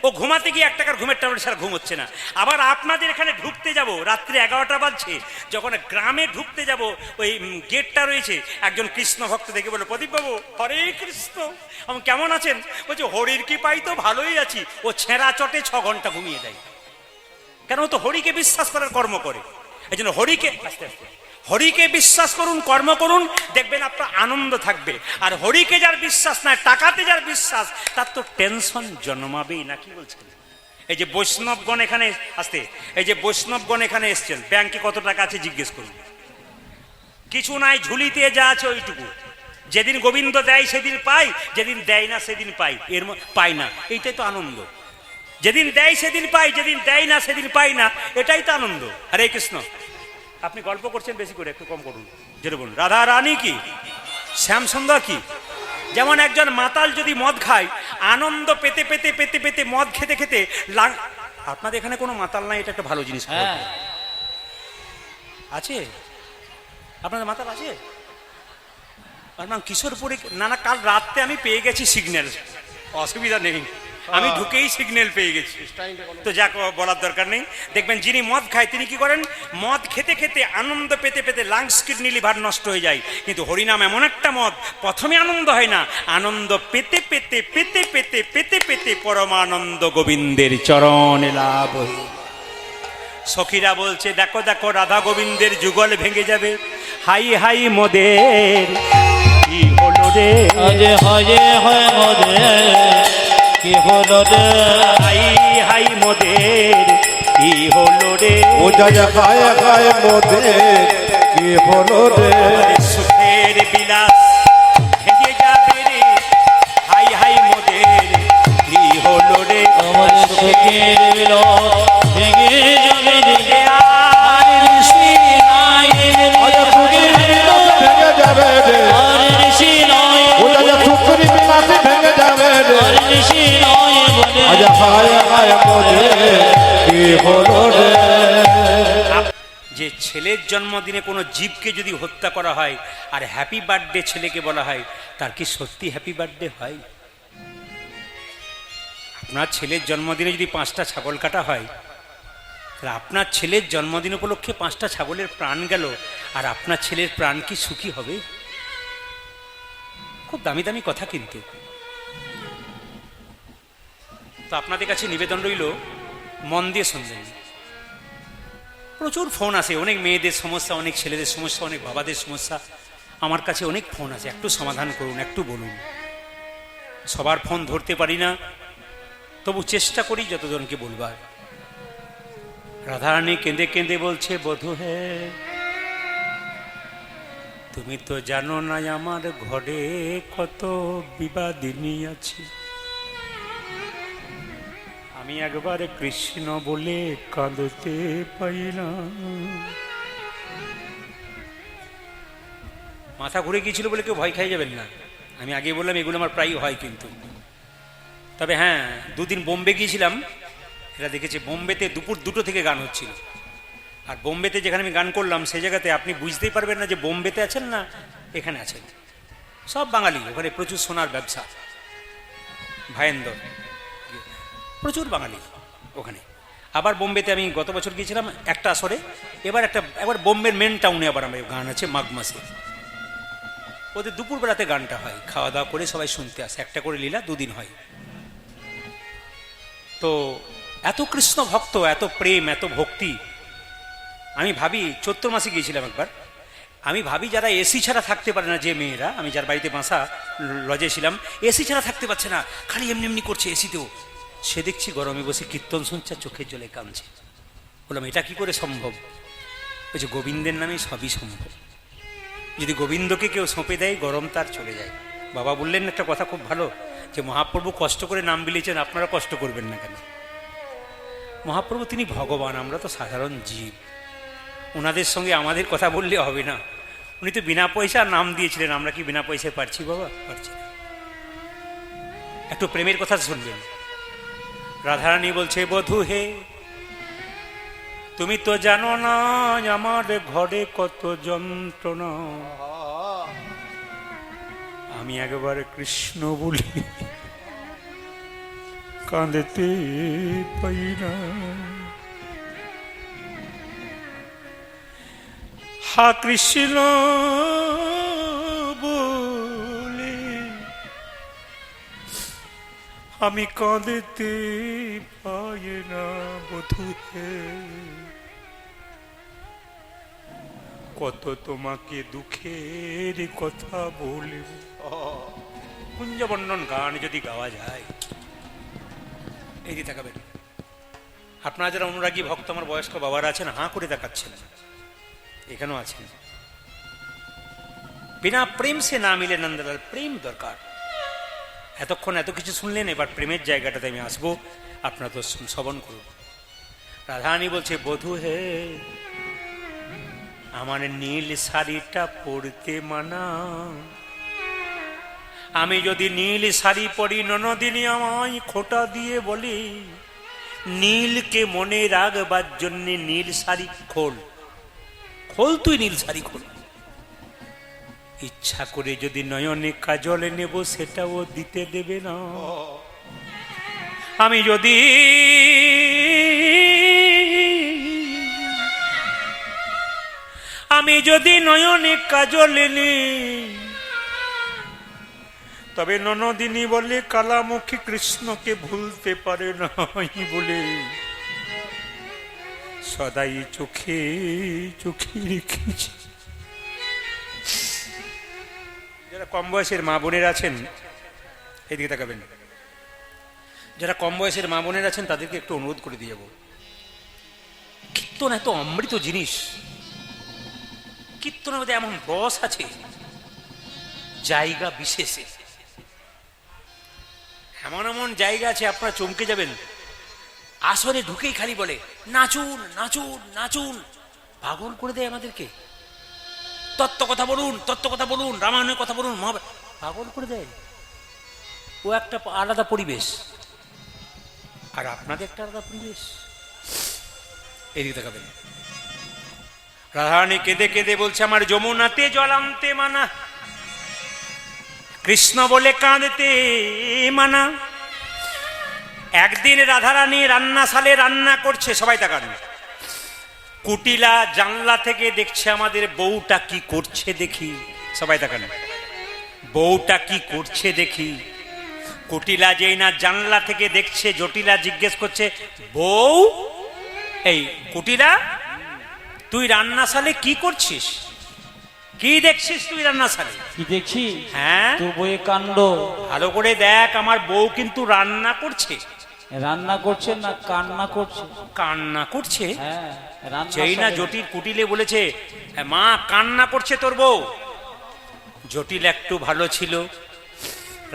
ও ঘুমাতে গিয়ে 1 টাকার ঘুমের ট্যাবলেট ছাড়া ঘুম হচ্ছে না। আবার আপনাদের এখানে ঢুকতে যাব, রাত্রি 11টা বাজছে, যখন গ্রামে ঢুকতে যাব, ওই গেটটা রয়েছে, একজন কৃষ্ণ ভক্ত দেখে বলে, প্রদীপ বাবু হরে কৃষ্ণ, আমি কেমন আছেন? বলছে, হরির কি পাই তো ভালোই আছি। ও ছেঁড়া চটে 6 ঘন্টা ঘুমিয়ে দেয়। কেন? ও তো হরিকে বিশ্বাস করার কর্ম করে। এই জন্য হরিকে আস্তে আস্তে হরিকে বিশ্বাস করুন, কর্ম করুন, দেখবেন আপনার আনন্দ থাকবে। আর হরিকে যার বিশ্বাস নাই, টাকাতে যার বিশ্বাস, তার তো টেনশন জন্মাবেই না। কি বলছেন? এই যে বৈষ্ণবগণ এখানে আসতে, এই যে বৈষ্ণবগণ এখানে এসছেন, ব্যাংকে কত টাকা আছে জিজ্ঞেস করুন। কিছু নাই, ঝুলিতে যা আছে ওইটুকু। যেদিন গোবিন্দ দেয় সেদিন পাই, যেদিন দেয় না সেদিন পাই, এর পাই না। এইটাই তো আনন্দ। যেদিন দেয় সেদিন পাই, যেদিন দেয় না সেদিন পাই না, এটাই তো আনন্দ। হরে কৃষ্ণ। আপনি গল্প করছেন বেশি করে, একটু কম করুন। যেটা বলুন, রাধা রানী কি, শ্যাম সুন্দর কি। যেমন একজন মাতাল যদি মদ খায়, আনন্দ পেতে পেতে পেতে পেতে মদ খেতে খেতে আপনাদের এখানে কোনো মাতাল নাই, এটা একটা ভালো জিনিস। আছে আপনাদের মাতাল আছে? কিশোরপুরে না, না, কাল রাত্রে আমি পেয়ে গেছি সিগন্যাল, অসুবিধা নেই, আমি ঢুকেই সিগন্যাল পেয়ে গেছি, তো যা বলার দরকার নেই। দেখবেন যিনি মদ খায় তিনি কি করেন, মদ খেতে খেতে আনন্দ পেতে পেতে লাংস, কিডনি, লিভার নষ্ট হয়ে যায়। কিন্তু হরিনাম এমন একটা মদ, প্রথমে আনন্দ হয় না, আনন্দ পেতে পেতে পেতে পেতে পেতে পেতে পরমানন্দ গোবিন্দের চরণে লাভ। সখীরা বলছে, দেখো দেখো রাধা গোবিন্দের যুগল ভেঙে যাবে। হাই হাই মোদের কি হলো রে, হয়ে হয় মোদের কি হলো রে, হাই হাই মোদের কি হলো রে। ও যা গায়ে গায়ে মোদের কি হলো রে, সুখের বিলাস ভেঙে যাবে রে। হাই হাই মোদের কি হলো রে, আমার সুখের বিলাস ভেঙে যাবে রে। আর ঋষি নাই আজ সুখের বিলাস ভেঙে যাবে রে, আর ঋষি নয় ও যা সুখের বিলাস ভেঙে যাবে রে, আর ঋষি নয় বলে আজ গায়ে গায়ে মোদের কি হলো রে। যে ছেলের জন্মদিনে কোনো জীবকে যদি হত্যা করা হয় আর হ্যাপি বার্থডে ছেলেকে বলা হয়, তার কি সত্যি হ্যাপি বার্থডে হয়? আপনার ছেলের জন্মদিনে যদি 5টা ছাগল কাটা হয়, তাহলে আপনার ছেলের জন্মদিন উপলক্ষে 5টা ছাগলের প্রাণ গেল, আর আপনার ছেলের প্রাণ কি সুখী হবে? খুব দামি দামি কথা। কিন্তু তো আপনাদের কাছে নিবেদন রইল, মন দিয়ে শুনবেন। প্রচুর ফোন আসে, অনেক মেয়েদের সমস্যা, অনেক ছেলেদের সমস্যা, অনেক বাবাদের সমস্যা। আমার কাছে অনেক ফোন আছে, একটু সমাধান করুন, একটু বলুন। সবার ফোন ধরতে পারি না, তবু চেষ্টা করি যতজনকে বলবার। রাধারানী কেঁদে কেঁদে বলছে, বধূ হে তুমি তো জানো না আমার ঘরে কত বিবাদিনী আছে। আমি একবার কৃষ্ণ বলে কাঁদতে পাইলাম। মাথা ঘুরে গিয়েছিল বলে কেউ ভয় খাই যাবেন না। আমি আগে বললাম এগুলো আমার প্রায় হয়, কিন্তু তবে হ্যাঁ, দুদিন বোম্বে গিয়েছিলাম, এটা দেখেছি বোম্বেতে দুপুর 2টো থেকে গান হচ্ছিল। আর বোম্বেতে যেখানে আমি গান করলাম সেই জায়গাতে আপনি বুঝতেই পারবেন না যে বোম্বেতে আছেন না এখানে আছেন। সব বাঙালি, ওখানে প্রচুর সোনার ব্যবসা, ভায়েন্দর, প্রচুর বাঙালি ওখানে। আবার বোম্বেতে আমি গত বছর গিয়েছিলাম একটা আসরে, একবার বোম্বের মেন টাউনে আবার আমার গান আছে মাঘ মাসে। ওদের দুপুরবেলাতে গানটা হয়, খাওয়া দাওয়া করে সবাই শুনতে আসে, একটা করে লীলা 2 দিন হয়। তো এত কৃষ্ণ ভক্ত, এত প্রেম, এত ভক্তি। আমি ভাবি, চৈত্র মাসে গিয়েছিলাম একবার, আমি ভাবি যারা এসি ছাড়া থাকতে পারে না, যে মেয়েরা, আমি যার বাড়িতে বাসা লজে ছিলাম, এসি ছাড়া থাকতে পারছে না, খালি এমনি এমনি করছে এসিতেও, সে দেখছি গরমে বসে কীর্তন শুনছে, চোখের জলে কাঁদছে। বললাম এটা কি করে সম্ভব? ওই যে গোবিন্দের নামে সবই সম্ভব। যদি গোবিন্দকে কেউ সঁপে দেয়, গরম তার চলে যায়। বাবা বললেন একটা কথা খুব ভালো, যে মহাপ্রভু কষ্ট করে নাম বিলিয়েছেন, আপনারা কষ্ট করবেন না কেন? মহাপ্রভু তিনি ভগবান, আমরা তো সাধারণ জীব, ওনাদের সঙ্গে আমাদের কথা বললে হবে না। উনি তো বিনা পয়সা নাম দিয়েছিলেন, আমরা কি বিনা পয়সায় পারছি বাবা? পারছি না। একটু প্রেমের কথা শুনবেন। রাধারানী বলছে, বধূ হে তুমি তো জানো না আমার ঘরে কত যন্ত্রণা, আমি একবার কৃষ্ণ বলি কাঁদতে পাই না। হা কৃষ্ণ বলে আমি কাঁদতে পাই না, বধূ হে কত তোমাকে দুঃখের কথা বলব। কুঞ্জবর্ণন গান যদি গাওয়া যায়, এই দিয়ে তাকাবেন। আপনারা যারা অনুরাগী ভক্ত, আমার বয়স্ক বাবারা আছেন, হাঁ করে তাকাচ্ছেন, এখানেও আছেন। বিনা প্রেম সে না মিলে নন্দলাল, প্রেম দরকার। এতক্ষণ এত কিছু শুনলেন, এবার প্রেমের জায়গাটাতে আমি আসবো, আপনারা তো শ্রবণ করুন। রাধারানী বলছে, বধূ হে আমার নীল শাড়িটা পরতে মানা, আমি যদি নীল শাড়ি পরি, ননদিনী আমায় খোঁটা দিয়ে বলি, নীলকে মনে রাখবার জন্য নীল শাড়ি খোল, খোল তুই নীল শাড়ি খোল। ইচ্ছা করে যদি নয়নে কাজল নেব, সেটাও দিতে দেবে না। আমি যদি নয়নে কাজল নি, তবে ননদিনী বলে কালামুখী কৃষ্ণকে ভুলতে পারে না বলে সদাই চোখে চোখে রেখেছি। যারা কম বয়সের মা বোনের আছেন, এদিকে তাকাবেন, যারা কম বয়সের মা বোনের আছেন তাদেরকে একটু অনুরোধ করে দিয়ে যাব। কীর্তন এত অমৃত জিনিস, কীর্তনের মধ্যে এমন রস আছে জায়গা বিশেষে, এমন এমন জায়গা আছে আপনারা চমকে যাবেন। আসরে ঢুকেই খালি বলে নাচুন নাচুন নাচুন, পাগল করে দেয় আমাদেরকে। তত্ত্ব কথা বলুন, তত্ত্ব কথা বলুন, রামায়ণের কথা বলুন, পাগল করে দেয়। ও একটা আলাদা পরিবেশ, আর আপনাদের একটা আলাদা পরিবেশ। এদিকে তাকাবেন। রাধারানী কেঁদে কেঁদে বলছে, আমার যমুনাতে জল আনতে মানা, কৃষ্ণ বলে কাঁদতে মানা। একদিন রাধারানী রান্নাশালে রান্না করছে, সবাই তাকান, কুটিলা জানলা থেকে দেখছে আমাদের বউটা কি করছে দেখি, সবাই তাকান, বউটা কি করছে দেখি। কুটিলা যেই না জানলা থেকে দেখছে, জটিলা জিজ্ঞেস করছে, বউ এই কুটিলা তুই রান্নাশালে কি করছিস? কি দেখছিস তুই রান্নাশালে? কি দেখছি? হ্যাঁ, তোর বইয়ে কাণ্ড ভালো করে দেখ, আমার বউ কিন্তু রান্না করছে। রান্না করছে না কান্না করছে? কান্না করছে। হ্যাঁ, যেই না জটিল কুটিলে বলেছে, মা কান্না করছে তোর বউ। জটিল একটু ভালো ছিল,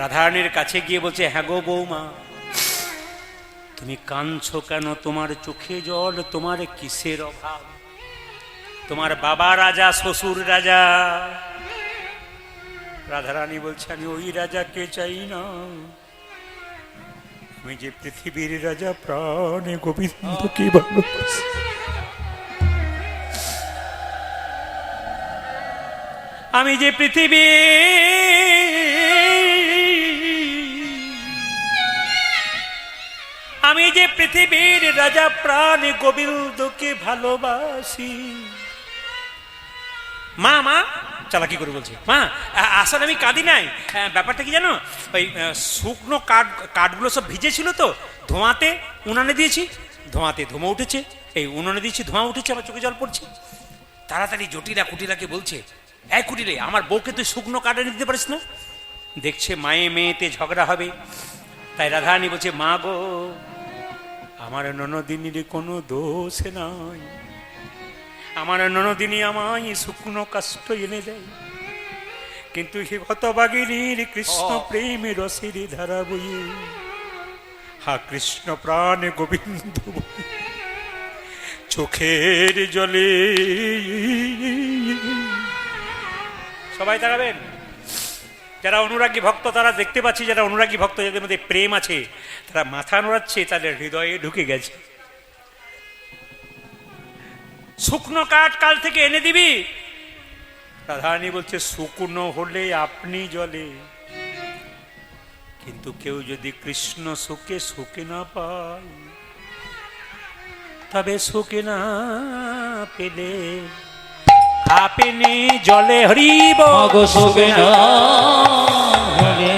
রাধারানীর কাছে গিয়ে বলছে, হ্যাঁ গো বৌমা, তুমি কাঁদছো কেন? তোমার চোখে জল, তোমার কিসের অভাব? তোমার বাবা রাজা, শ্বশুর রাজা। রাধারানী বলছে, আমি ওই রাজাকে চাই না, আমি যে পৃথিবীর রাজা প্রাণে গোবিন্দকে ভালোবাসি, আমি যে পৃথিবী আমি যে পৃথিবীর রাজা প্রাণে গোবিন্দকে ভালোবাসি। মা মা চালাকি করে বলছে, মা আসলে আমি কাঁদি নাই, ব্যাপারটা কি জানো, ওই শুকনো কাঠগুলো সব ভিজে ছিল তো, ধোঁয়াতে উনানে দিয়েছি, ধোঁয়াতে ধোঁয়া উঠেছে, এই উনানে দিয়েছি, ধোঁয়া উঠেছে, আমার চোখে জল পড়ছে। তাড়াতাড়ি জটিলা কুটিলাকে বলছে, এই কুটিলে, আমার বউকে তুই শুকনো কাঠ এনে দিতে পারিস না? দেখছে মায়ে মেয়েতে ঝগড়া হবে, তাই রাধারানী বলছে, মা গো, আমার ননদিনীর কোনো দোষ নাই, আমার ননদিনী আমায় শুকনো কাষ্ঠ এনে দেয়, কিন্তু হে হতভাগিনীর কৃষ্ণ প্রেমে রসের ধারা বইয়ে, হা কৃষ্ণ প্রাণ গোবিন্দ বলে চোখের জলে। সবাই তাকাবেন, যারা অনুরাগী ভক্ত তারা দেখতে পাচ্ছি, যারা অনুরাগী ভক্ত যাদের মধ্যে প্রেম আছে তারা মাথা নোড়াচ্ছে, তাদের হৃদয়ে ঢুকে গেছে। শুকনো কাঠ কাল থেকে এনে দিবি? রাধারানী বলছে, শুকনো হলে আপনি জলে, কিন্তু কেউ যদি কৃষ্ণ সুখে সুখে না পায়, তবে সুখে না পেলে আপনি জলে হরিব গো সুখে না হলে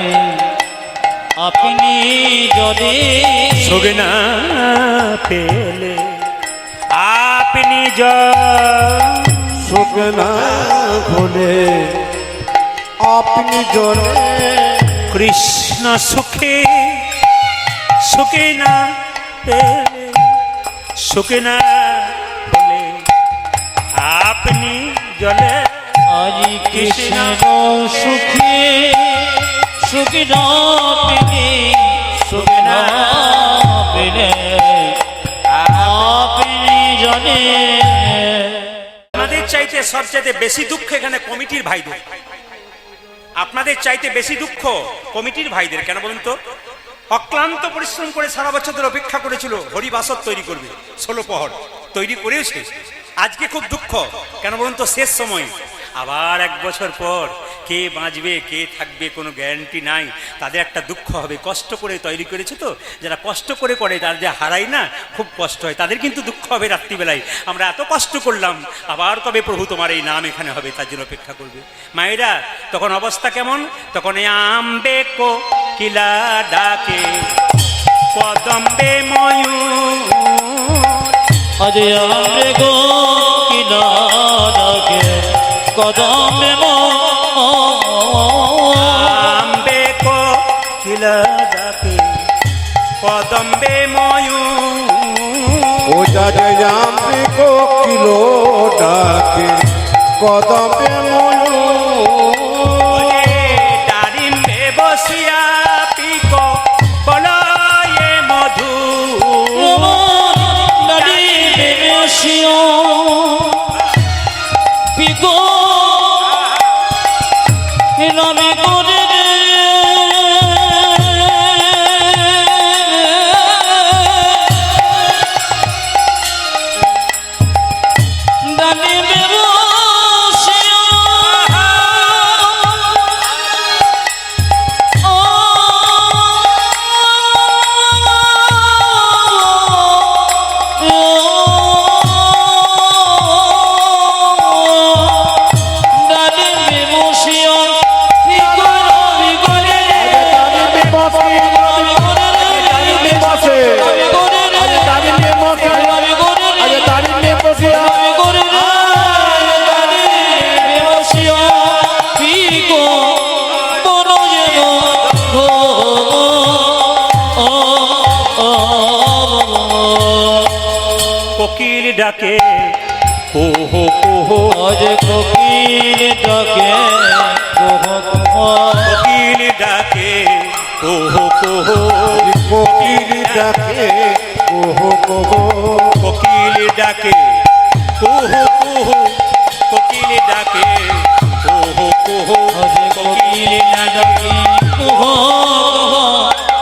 আপনি জলে, সুখে না পেলে আপনি সুখ না হলে আপনি জলে, কৃষ্ণ সুখে সুখে না পেলে, সুখে না পেলে আপনি জলে। আজি কৃষ্ণ সুখে সুখে না পেলে, সুখে না পেলে আপনি জলে। আপনাদের চাইতে সবচেয়ে বেশি দুঃখ এখানে কমিটির ভাইদের, আপনাদের চাইতে বেশি দুঃখ কমিটির ভাইদের। কেন বলুন তো? অক্লান্ত পরিশ্রম করে সারা বছর ধরে অপেক্ষা করেছিল হরিবাসর তৈরি করবে, 16 প্রহর তৈরি করেওছে। আজকে খুব দুঃখ, কেন বলুন তো? শেষ সময়, আবার 1 বছর পর কে বাঁচবে কে থাকবে কোনো গ্যারান্টি নাই, তাদের একটা দুঃখ হবে। কষ্ট করে তৈরি করেছে তো, যারা কষ্ট করে করে তার যে হারাই না, খুব কষ্ট হয়, তাদের কিন্তু দুঃখ হবে রাত্রিবেলায়, আমরা এত কষ্ট করলাম, আবার কবে প্রভু তোমার এই নাম এখানে হবে, তার জন্য অপেক্ষা করবে। মায়েরা তখন অবস্থা কেমন? তখন আমবে কো কিলা ডাকে কদম্বে ময়ূর, আজ আমরে গো কিলা ডাকে কদমে আমবে কো কিলা ডাকে কদম্বে ময়ূর, ও যারে জামে কোকিল ডাকে কদমে ময়ূর, ডালিম্বে বসিয়া পিক বলয়ে মধু, পিকো নামে করে কোকিল ডাকে কোহো কোহো, আজ কোকিল ডাকে কোহো কোহো, কোকিল ডাকে কোহো কোহো, কোকিল ডাকে কোহো কোহো, কোকিল ডাকে কোহো কোহো, কোকিল ডাকে কোহো কোহো, আজ কোকিল ডাকে কোহো কোহো,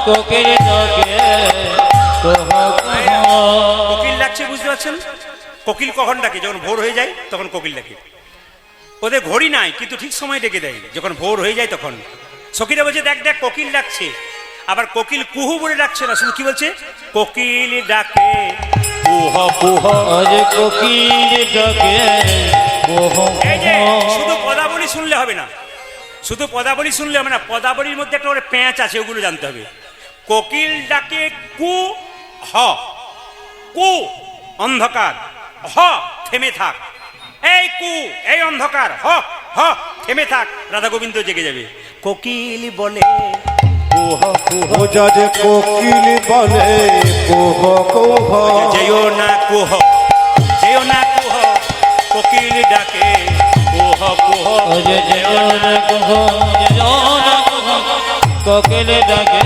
কোকিল ডাকে কহ কহ কোকিল ডাকছে, বুঝতে পারছেন? কোকিল কখন ডাকে? যখন ভোর হয়ে যায় তখন কোকিল ডাকে। ওদের ঘড়ি নাই, কিন্তু ঠিক সময় ডেকে দেয় যখন ভোর হয়ে যায় তখন। সখীরা বলছে দেখ দেখ কোকিল ডাকছে। আবার কোকিল কুহু বলে ডাকছে না, শুধু কি বলছে? কোকিল ডাকে কুহ কুহ। আরে কোকিল ডাকে কহ এই যে কহ শুধু পদাবলী শুনলে হবে না, শুধু পদাবলী শুনলে হবে না, পদাবলীর মধ্যে একটা করে প্যাঁচ আছে, ওগুলো জানতে হবে। কোকিল ডাকে কু হ, কু অন্ধকার, হ থেমে থাক। এই কু, এই অন্ধকার, হ হ থেমে থাক। রাধা গোবিন্দ জেগে যাবে। কোকিল বলে কুহ কুহ। বোঝা যে কোকিল বলে কুহ কুহ। যেও না কুহ, যেও না কুহ, কোকিল ডাকে কুহ কুহ। আরে যেও না কহ, যেও না কহ, কোকিল ডাকে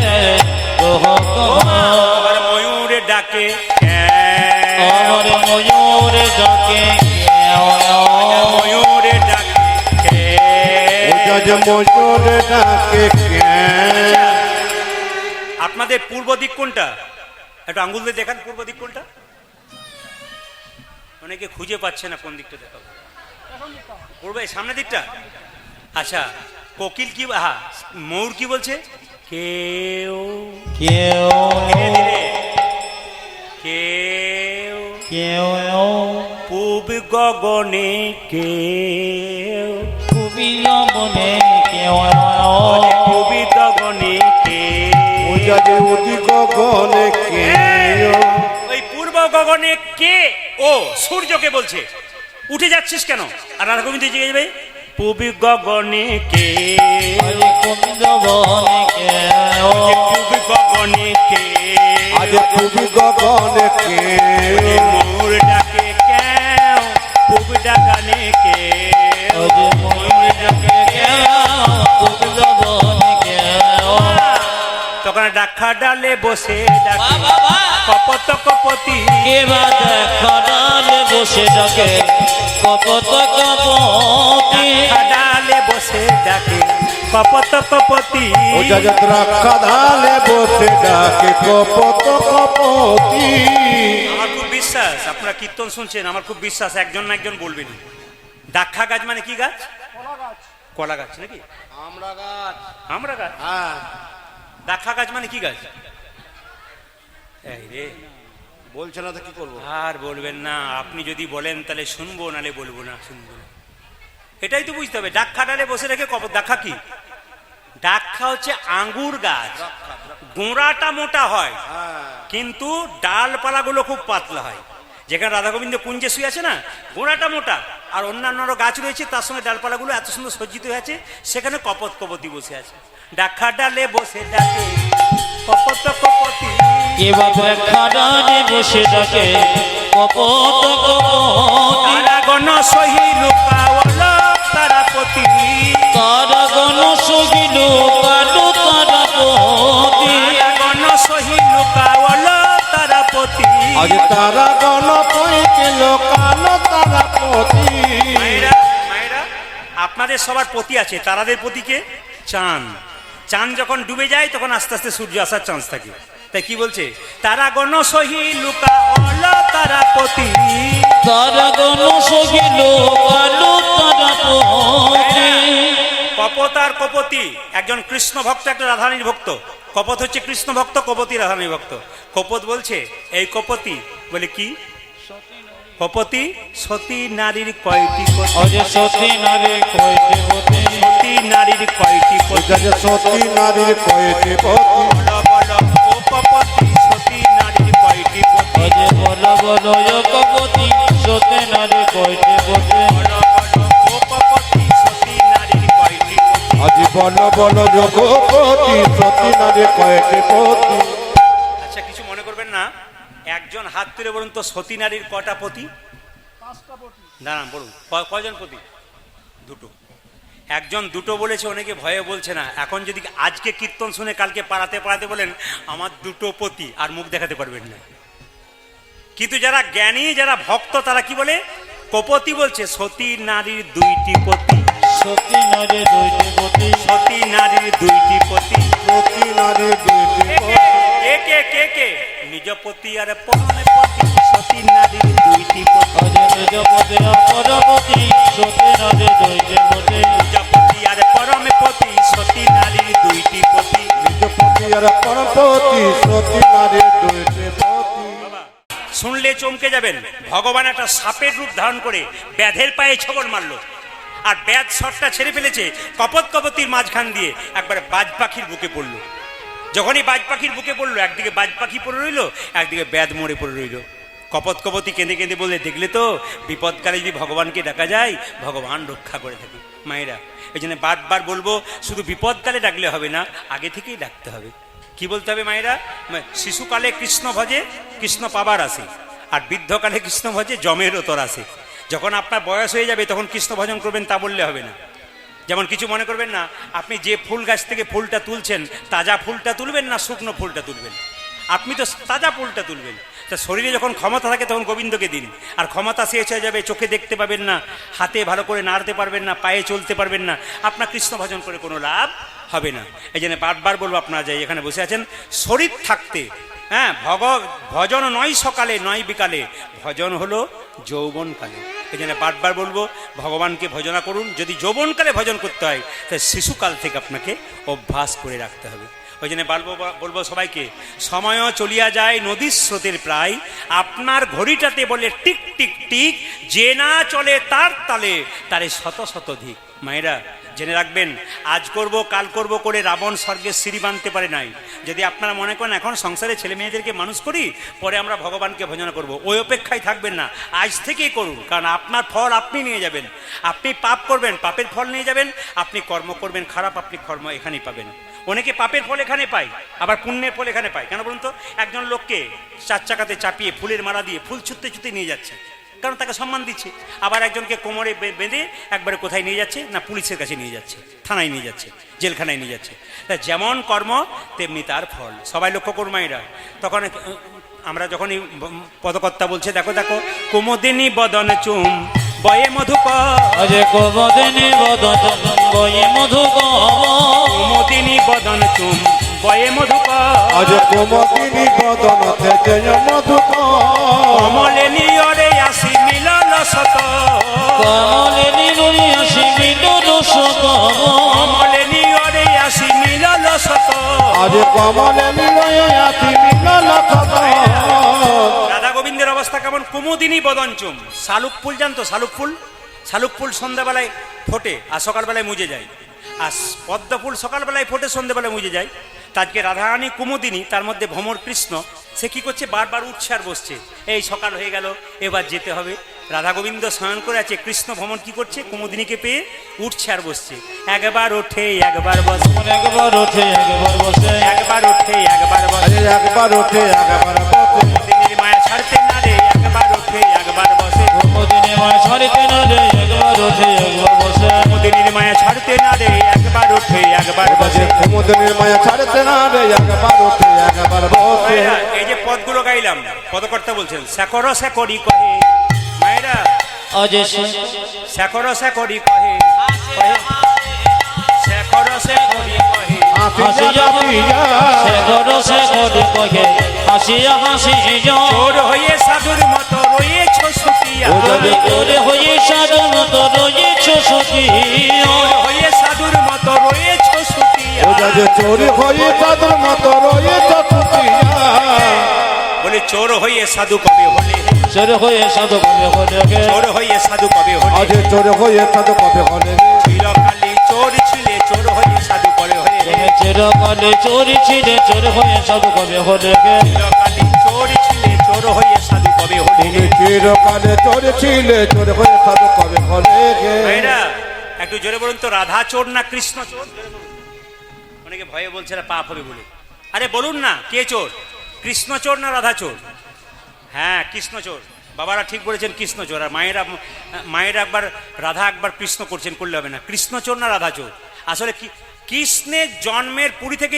কহ কহ। আবার ময়ূরে ডাকে ক্যাঁ। আমার ময়ূর ডাকে ময়ূরে ডাকে বোঝা যে মজুর ডাকে ক্যাঁ। আপনাদের পূর্ব দিক কোনটা? একটু আঙ্গুল দিয়ে দেখান, পূর্ব দিক কোনটা? অনেকে খুঁজে পাচ্ছে না কোন দিকটা দেখাবো। পূর্ব, এই সামনের দিকটা। আচ্ছা, কোকিল কি, হ্যাঁ ময়ূর কি বলছে? কেউ কেউ ধীরে ধীরে, কেউ কেউ পূব গগনে কেউ, খুবই মনে কেউ কবি গগনে কেউ। পূজা যে উদি গগনে কেউ, ওই পূর্ব গগনে কে? ও সূর্যকে বলছে। উঠে যাচ্ছিস কেন? আর রাধা গোবিন্দ জেগে যাবে। পূব গগনে কে, গোবিন্দ বনে কেউ পূব গগনে কে, আজ পূব গগনে কেউ, মোর ডাকে কেউ, পূব ডাকানে কে, ময়ূর ডাকে কেউ গোবিন্দ বনে কেউ তখন ডাকা ডালে বসে ডাকে কপত কপতি। এবার দেখা ডালে বসে ডাকে কপত কপতি ডাকা ডালে বসে ডাকে কপত কপতি। ওজা যে দ্রাক্ষা ধালে বসে ডাকে কপত কপতি। আমার খুব বিশ্বাস, আপনারা কীর্তন শুনছেন, আমার খুব বিশ্বাস একজন না একজন বলবেন দাক্ষা গাছ মানে কি গাছ? কলা গাছ নাকি? আমরা গাছ, আমরা গাছ। হ্যাঁ দাক্ষা গাছ মানে কি গাছ? এই রে, বলছে না তো কি করবো? আর বলবেন না। আপনি যদি বলেন তাহলে শুনবো, নালে বলবো না, শুনবো না। এটাই তো বুঝতে হবে। ডাক্ষা ডালে বসে রেখে দাক্ষা কি? ডাক্ষা হচ্ছে আঙ্গুর গাছ। গোড়াটা মোটা হয়, কিন্তু ডালপালাগুলো খুব পাতলা হয়। যেখানে রাধা গোবিন্দ কুঞ্জে শুয়ে আছে না, গোড়াটা মোটা, আর অন্যান্য আরো গাছ রয়েছে তার সঙ্গে ডালপালাগুলো এত সুন্দর সজ্জিত হয়ে আছে, সেখানে কপত কপতি বসে আছে। ডাক্ষা ডালে বসে ডাকে কপত কপতি। এবার দেখা ডালে বসে ডাকে কপত কপতি তারাগণ সহি লুকাওয়াল তারাপতি। তারাগণ সহিল কালো তারাপতি তারাগণ সহি লুকাওয়াল তারাপতি। আজ তারা গণ পৈকে লোকালো তারা পতি। মায়েরা, মায়েরা, আপনাদের সবার পতি আছে, তারাদের পতিকে চাঁদ। চাঁদ যখন ডুবে যায় তখন আস্তে আস্তে সূর্য আসার চান্স থাকে। তাই কি বলছে? তারাগণ সহি লুকাওয়াল তারাপতি। তারাগণ সহিল কালো তারাপতি কপত আর কপতি, একজন কৃষ্ণ ভক্ত, একটা রাধারানীর ভক্ত। কপত হচ্ছে কৃষ্ণ ভক্ত, কপতি রাধারানীর ভক্ত। কপত বলছে, এই কপতি বলে কি? কপতি সতী নারীর কয়টি পতি? অজ সতী নারী কয়টি পতি সতী নারীর কয়টি পতি? ওজা যে সতী নারীর কয়েছে পতি। বলো বলো ও কপতি, সতী নারীর কয়টি পতি? অজ বল বল কপতি সতী নারী কয়টি পতি বলো বলো ও কপতি, সতী নারীর কয়টি পতি? আজ বল বল যোগপতি সতী নারীর কয়েছে পতি। আচ্ছা, কিছু মনে করবেন না, একজন হাত তুলে বলুন তো সতী নারীর কটা পতি? দাঁড়ান, বলুন কয়জন পতি? দুটো। একজন দুটো বলেছে, অনেকে ভয়ে বলছে না। এখন যদি আজকে কীর্তন শুনে কালকে পাড়াতে পাড়াতে বলেন আমার দুটো পতি, আর মুখ দেখাতে পারবেন না। কিন্তু যারা জ্ঞানী, যারা ভক্ত, তারা কি বলে? কপতি বলছে সতী নারীর দুইটি পতি। সতী নারী দুইটি পতি সতী নারীর দুইটি পতি। সতী নারীর দুইটি পতি। নিজপতি আর পরমপতি সতী নারীর দুইটি পতি আজ নিজপতি পরপতি সতী নারী দুইটি পতি নিজপতি আর পরমপতি সতী নারীর দুইটি পতি নিজপতি আর পরপতি সতী নারীর দুইটি পতি। বাবা, শুনলে চমকে যাবেন। ভগবান একটা সাপের রূপ ধারণ করে ব্যাধের পায়ে ছবল মারলো, আর ব্যাধ শটটা ছেড়ে ফেলেছে কপত কপতির মাঝখান দিয়ে একবারে বাজ পাখির বুকে পড়লো। যখনই বাজ পাখির বুকে পড়লো, একদিকে বাজ পাখি পড়ে রইলো, একদিকে ব্যাধ মরে পড়ে রইলো। কপত কপতি কেঁদে কেঁদে বলে, দেখলে তো বিপদকালে যদি ভগবানকে ডাকা যায়, ভগবান রক্ষা করে থাকে। মায়েরা, এই জন্য বারবার বলবো, শুধু বিপদকালে ডাকলে হবে না, আগে থেকেই ডাকতে হবে। কি বলতে হবে মায়েরা? শিশুকালে কৃষ্ণ ভজে কৃষ্ণ পাবার আসে, আর বৃদ্ধকালে কৃষ্ণ ভজে জমের ওতর আসে। যখন আপনার বয়স হয়ে যাবে তখন কৃষ্ণ ভজন করবেন, তা বললে হবে না। যেমন কিছু মনে করবেন না, আপনি যে ফুল গাছ থেকে ফুলটা তুলছেন, তাজা ফুলটা তুলবেন না শুকনো ফুলটা তুলবেন? আপনি তো তাজা ফুলটা তুলবেন। তা শরীরে যখন ক্ষমতা থাকে তখন গোবিন্দকে দিন, আর ক্ষমতা শেষ হয়ে যাবে, চোখে দেখতে পাবেন না, হাতে ভালো করে নাড়তে পারবেন না, পায়ে চলতে পারবেন না, আপনার কৃষ্ণ ভজন করে কোনো লাভ হবে না। এই জন্য বারবার বলবো, আপনারা যাই এখানে বসে আছেন, শরীর থাকতে হ্যাঁ ভজন নয় সকালে নয় বিকালে, ভজন হলো যৌবনকালে। এই জন্য বারবার বলবো, ভগবানকে ভজনা করুন। যদি যৌবনকালে ভজন করতে হয়, তাই শিশুকাল থেকে আপনাকে অভ্যাস করে রাখতে হবে। ওই জন্য বলবো সবাইকে, সময়ও চলিয়া যায় নদীর স্রোতের প্রায়, আপনার ঘড়িটাতে বলে টিক টিক টিক, যে না চলে তার তালে তারে শত শত ধিক। মায়েরা, জেনে রাখবেন, আজ করব কাল করব করে রাবণ স্বর্গের সিঁড়ি বাঁধতে পারে নাই। যদি আপনারা মনে করেন এখন সংসারে ছেলে মেয়েদেরকে মানুষ করি, পরে আমরা ভগবানকে ভজনা করব, ওই অপেক্ষায় থাকবেন না, আজ থেকেই করুন। কারণ আপনার ফল আপনি নিয়ে যাবেন। আপনি পাপ করবেন, পাপের ফল নিয়ে যাবেন। আপনি কর্ম করবেন খারাপ, আপনি কর্ম এখানেই পাবেন। অনেকে পাপের ফল এখানে পায়, আবার পুণ্যের ফল এখানে পায়। কেন বলুন তো? একজন লোককে চার চাকাতে চাপিয়ে ফুলের মালা দিয়ে ফুল ছুটতে ছুটতে নিয়ে যাচ্ছে, কারণ তাকে সম্মান দিচ্ছে। আবার একজনকে কোমরে বেঁধে একবারে কোথায় নিয়ে যাচ্ছে না, পুলিশের কাছে নিয়ে যাচ্ছে, থানায় নিয়ে যাচ্ছে, জেলখানায় নিয়ে যাচ্ছে। তা যেমন কর্ম তেমনি তার ফল। সবাই লক্ষ্য করুন মায়েরা। তখন আমরা যখনই পদকর্তা বলছে, দেখো দেখো, কুমুদিনী বদন চুম বয়ে মধুকর, আজ কুমুদিনী বদন বয়ে মধুকর, কুমুদিনী বদন চুম বয়ে মধুকর, আজ কুমুদিনী বদন থেকে মধুকর, কমলে নিয়রে আসি মিলন শত, কমলে নিরুরি আসি মিলন শত, কমলে নিয়রে আসি মিলন শত। আজ কমলে নিলয় আছি মিলন শত। রাধা গোবিন্দের অবস্থা কেমন? কুমুদিনী বদনচুম। শালুক ফুল জানতো? শালুক ফুল, শালুক ফুল সন্ধ্যাবেলায় ফোটে আর সকালবেলায় মুজে যায়, আর পদ্ম ফুল সকালবেলায় ফোটে সন্ধ্যাবেলায় মুজে যায়। তাজকে রাধারানী কুমুদিনী, তার মধ্যে ভ্রমর কৃষ্ণ, সে কি করছে? বারবার উঠছে আর বসছে। এই সকাল হয়ে গেল, এবার যেতে হবে। রাধা গোবিন্দ শয়ন করে আছে, কৃষ্ণ ভ্রমণ কি করছে? কুমুদিনীকে পেয়ে উঠছে আর বসছে। একবার ওঠে একবার বসে, একবার ওঠে একবার বসে, একবার ওঠে একবার বসে, আরে একবার ওঠে একবার বসে, কুমুদিনীর মায়া ছাড়তে না রে, একবার ওঠে একবার বসে, কুমুদিনী মায়া ছাড়িতে না রে, একবার ওঠে একবার বসে, কুমুদিনীর মায়া ছাড়তে না রে, একবার ওঠে একবার বসে। কুমুদিনীর মায়া ছাড়তে না রে, একবার ওঠে একবার বসে। মায়েরা, এই যে পদগুলো গাইলাম, পদকর্তা বলছেন, শেখর শেখরি কহে। মায়েরা, আজ শেখর শেখরি কহে, কহে, শেখর শেখরি কহে, হাসিয়া শেখর শেখর কহে, হাসিয়া হাসিয়া, চোর হয়ে সাধুর মতো রয়েছ সুতিয়া, তোরে হয়ে সাধু মতো রয়েছ সুখিয়া, চোর হয়ে সাধুর মতো রয়েছ সুতিয়া। ওটা যে চোরি হয়ে তাদের মতো রয়েছে তুতিয়া। বলে চোর হয়ে সাধু কবে হলে, চোর হয়ে সাধু কবে হলে গে, চোর হয়ে সাধু কবে হলে, আজ চোর হয়ে তাদের কবে হলে, চিরকালী চোর ছিলে চোর হয়ে সাধু কবে হলে, তুমি চিরকালে চোরি ছিলে চোর হয়ে সাধু কবে হলে গে, চিরকালী চোর ছিলে চোর হয়ে সাধু কবে হলে। তুমি চিরকালে চোর ছিলে চোর হয়ে তাদের কবে হলে গে। ভাইরা, একটু জোরে বলুন তো, রাধা চোর না কৃষ্ণ চোর? অনেকে ভয়ে বলছে না পাপ হবে বলে। আরে বলুন না, কে চোর? কৃষ্ণ চোর না রাধা চোর? হ্যাঁ, কৃষ্ণ চোর। বাবারা ঠিক বলেছেন, কৃষ্ণ চোর। আর মায়েরা একবার রাধা একবার কৃষ্ণ করছেন, করলে হবে না। কৃষ্ণ চোর না রাধা চোর? আসলে কি, কৃষ্ণের জন্মের পুরী থেকে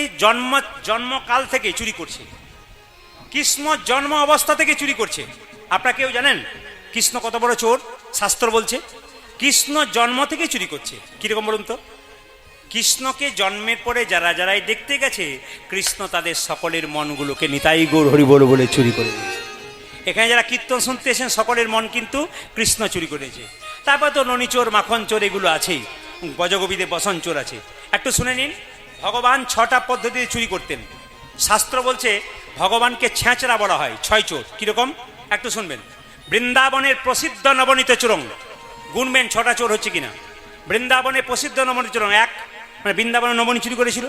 জন্মকাল থেকে চুরি করছে, কৃষ্ণ জন্ম অবস্থা থেকে চুরি করছে। আপনারা কেউ জানেন কৃষ্ণ কত বড় চোর? শাস্ত্র বলছে কৃষ্ণ জন্ম থেকে চুরি করছে। কিরকম বলুন তো? কৃষ্ণকে জন্মের পরে যারা যারাই দেখতে গেছে, কৃষ্ণ তাদের সকলের মনগুলোকে নিতাই গৌর হরি বল বলে চুরি করে দিয়েছে। এখানে যারা কীর্তন শুনতে এসেছেন সকলের মন কিন্তু কৃষ্ণ চুরি করেছে। তারপর তো ননিচোর মাখন চোর এগুলো আছেই, গজগোবিদে বসন চোর আছে। একটু শুনে নিন, ভগবান 6টা পদ্ধতিতে চুরি করতেন। শাস্ত্র বলছে ভগবানকে ছেঁচড়া বলা হয়, 6 চোর। কীরকম একটু শুনবেন। বৃন্দাবনের প্রসিদ্ধ নবনীত চোরং, গুনবেন 6টা চোর হচ্ছে কিনা। বৃন্দাবনের প্রসিদ্ধ নবনীত চোরং, এক মানে বৃন্দাবনের নবনী চুরি করেছিল।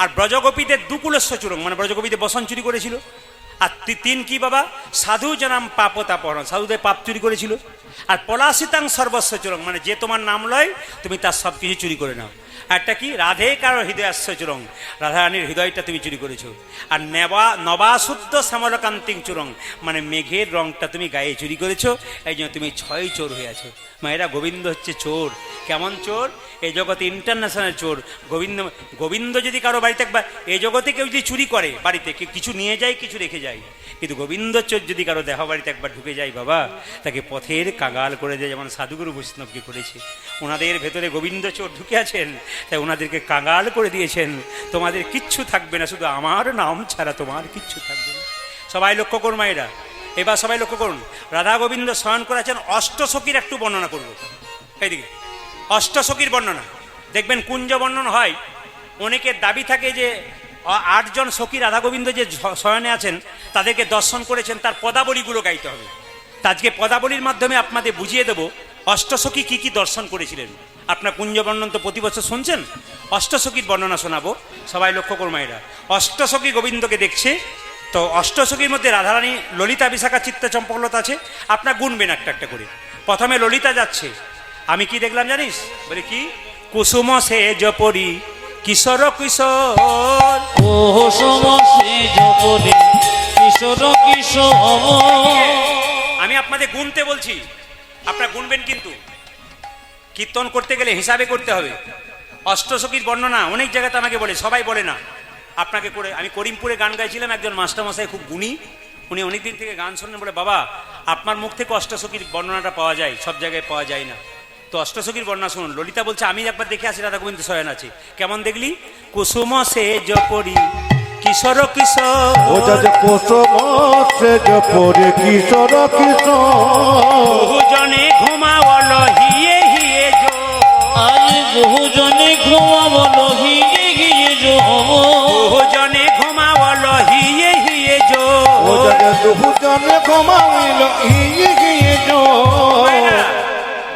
আর ব্রজগোপীদের দুকুলস্ব চোরং, মানে ব্রজগোপীদের বসন চুরি করেছিল। আর 3 কি বাবা, সাধু জনাম পাপতাপহরণ, সাধুদের পাপ চুরি করেছিল। আর পলাশিতাং সর্বস্ব চোরং, মানে যে তোমার নাম লয় তুমি তার সব কিছু চুরি করে নাও। একটা কি, রাধে কারো হৃদয়াশ্য চুরং, রাধারানীর হৃদয়টা তুমি চুরি করেছো। আর নবাশুদ্ধ শ্যামলকান্তিং চুরং, মানে মেঘের রংটা তুমি গায়ে চুরি করেছো, এই জন্য তুমি 6 চোর হয়ে আছো। মায়েরা, গোবিন্দ হচ্ছে চোর। কেমন চোর? এই জগতে ইন্টারন্যাশনাল চোর। গোবিন্দ যদি কারো বাড়িতে একবার, এই জগতে কেউ যদি চুরি করে বাড়িতে, কেউ কিছু নিয়ে যায় কিছু রেখে যায়, কিন্তু গোবিন্দ চোর যদি কারো দেহ বাড়িতে একবার ঢুকে যায় বাবা, তাকে পথের কাঙাল করে দেয়, যেমন সাধুগুরু বৈষ্ণবকে করেছে। ওনাদের ভেতরে গোবিন্দ চোর ঢুকে আছেন, তাই ওনাদেরকে কাঙাল করে দিয়েছেন। তোমাদের কিচ্ছু থাকবে না, শুধু আমার নাম ছাড়া তোমার কিচ্ছু থাকবে না। সবাই লক্ষ্য করুন মায়েরা, এবার সবাই লক্ষ্য করুন। রাধা গোবিন্দ শয়ন করেছেন, অষ্টসখীর একটু বর্ণনা করব। এইদিকে অষ্টসখীর বর্ণনা দেখবেন, কুঞ্জ বর্ণন হয়। অনেকের দাবি থাকে যে 8 জন সখী রাধা গোবিন্দ যে শয়নে আছেন তাদেরকে দর্শন করেছেন, তার পদাবলীগুলো গাইতে হবে। তা আজকে পদাবলীর মাধ্যমে আপনাদের বুঝিয়ে দেব অষ্টসখী কি কি দর্শন করেছিলেন। আপনার কুঞ্জ বর্ণন তো প্রতি বছর শুনছেন, অষ্টসখীর বর্ণনা শোনাবো। সবাই লক্ষ্য করুন মায়েরা, অষ্টসখী গোবিন্দকে দেখছে। তো অষ্টসখীর মধ্যে রাধারানী, ললিতা, বিশাখা, চিত্ত, চম্পকলতা আছে। আপনার গুনবেন একটা একটা করে। প্রথমে ললিতা যাচ্ছে, আমি কি দেখলাম জানিস? বলে কি, কুসুম সেজ পরি কিশোর কিশোর, কুসুম সেজ পরি কিশোর কিশোর। আমি আপনাদের গুনতে বলছি, আপনারা গুনবেন, কিন্তু কীর্তন করতে গেলে হিসাবে করতে হবে। অষ্টসখীর বর্ণনা অনেক জায়গাতে আমাকে বলে, সবাই বলে না। আপনাকে করে, আমি করিমপুরে গান গাইছিলাম, একজন মাস্টারমশাই খুব গুণী, উনি অনেকদিন থেকে গান শোনেন, বলে বাবা আপনার মুখ থেকে অষ্টসখীর বর্ণনাটা পাওয়া যায়, সব জায়গায় পাওয়া যায় না। তো অষ্টসখীর বর্ণনা শুনুন। ললিতা বলছে, আমি একবার দেখে আসি রাধা গোবিন্দ শয়ন আছে। কেমন দেখলি? কুসুম সেজ পরি কিশোর কিশোর, কুসুম সেজ পরি কিশোর কিশোর, বহুজনে ঘুমাওয়াল হিয়ে হিয়ে জো, আজ বহুজনে ঘুমাবল হিয়ে হিয়ে জো, বহুজনে ঘুমাওয়াল হিয়ে হিয়ে জো, বহুজনে ঘুমাইল হিয়ে হিয়ে জো।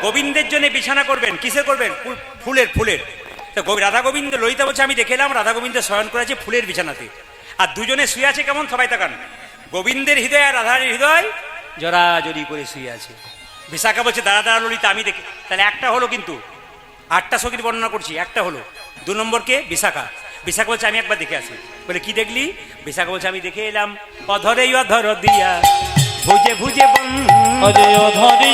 গোবিন্দের জন্য বিছানা করবেন, কিসের করবেন? ফুলের, ফুলের। তো রাধা গোবিন্দ, ললিতা বলছে আমি দেখে এলাম রাধা গোবিন্দ শয়ন করেছে ফুলের বিছানাতে, আর দুজনে শুয়ে আছে কেমন? সবাই তাকান, গোবিন্দের হৃদয় আর রাধার হৃদয় জড়াজড়ি করে শুয়ে আছে। বিশাখা বলছে দাঁড়া দাঁড়া ললিতা, আমি দেখি। তাহলে একটা হলো, কিন্তু 8টা সখীর বর্ণনা করছি, একটা হলো। 2 নম্বরকে বিশাখা। বিশাখা বলছে আমি একবার দেখে আসি। বলে কি দেখলি? বিশাখা বলছে আমি দেখে এলাম, অধরে অধর দিয়া ভুজে ভুজে বন্ধ, অধরে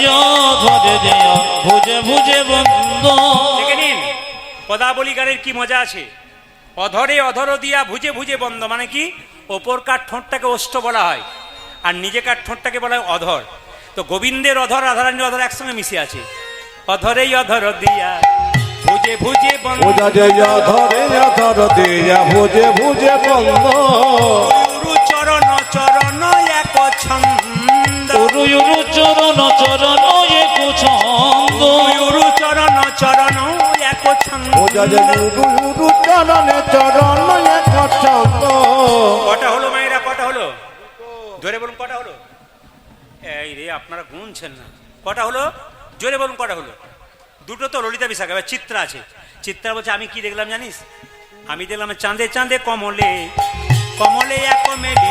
অধরে দেয়া ভুজে ভুজে বন্ধ। দেখে নিন পদাবলী গানের কি মজা আছে। অধরে অধর দিয়া ভুজে ভুজে বন্ধ, মানে কি, ওপরকার ঠোঁটটাকে ওষ্ঠ বলা হয়, আর নিজেকার ঠোঁটটাকে বলা হয় অধর। তো গোবিন্দের অধর, রাধারানীর অধর একসঙ্গে মিশে আছে। অধরে অধর দিয়া ভুজে ভুজে বন্ধ, অধরে অধর দিয়া ভুজে ভুজে বন্ধ, চরণ চরণ এক ছন্দ, চরণ চরণ এক ছন্দ, চরণ চরণ এক ছন্দ। চরণে চরণ এক ছন্দ। কটা হলো মায়েরা, কটা হলো? জোরে বলুন কটা হলো? এই রে আপনারা গুনছেন না। কটা হলো? জোরে বলুন কটা হলো? 2টো তো ললিতা বিশাখা। এবার চিত্রা আছে। চিত্রা বলছে আমি কি দেখলাম জানিস? আমি দেখলাম চাঁদে চাঁদে কমলে কমলে এক মেলি,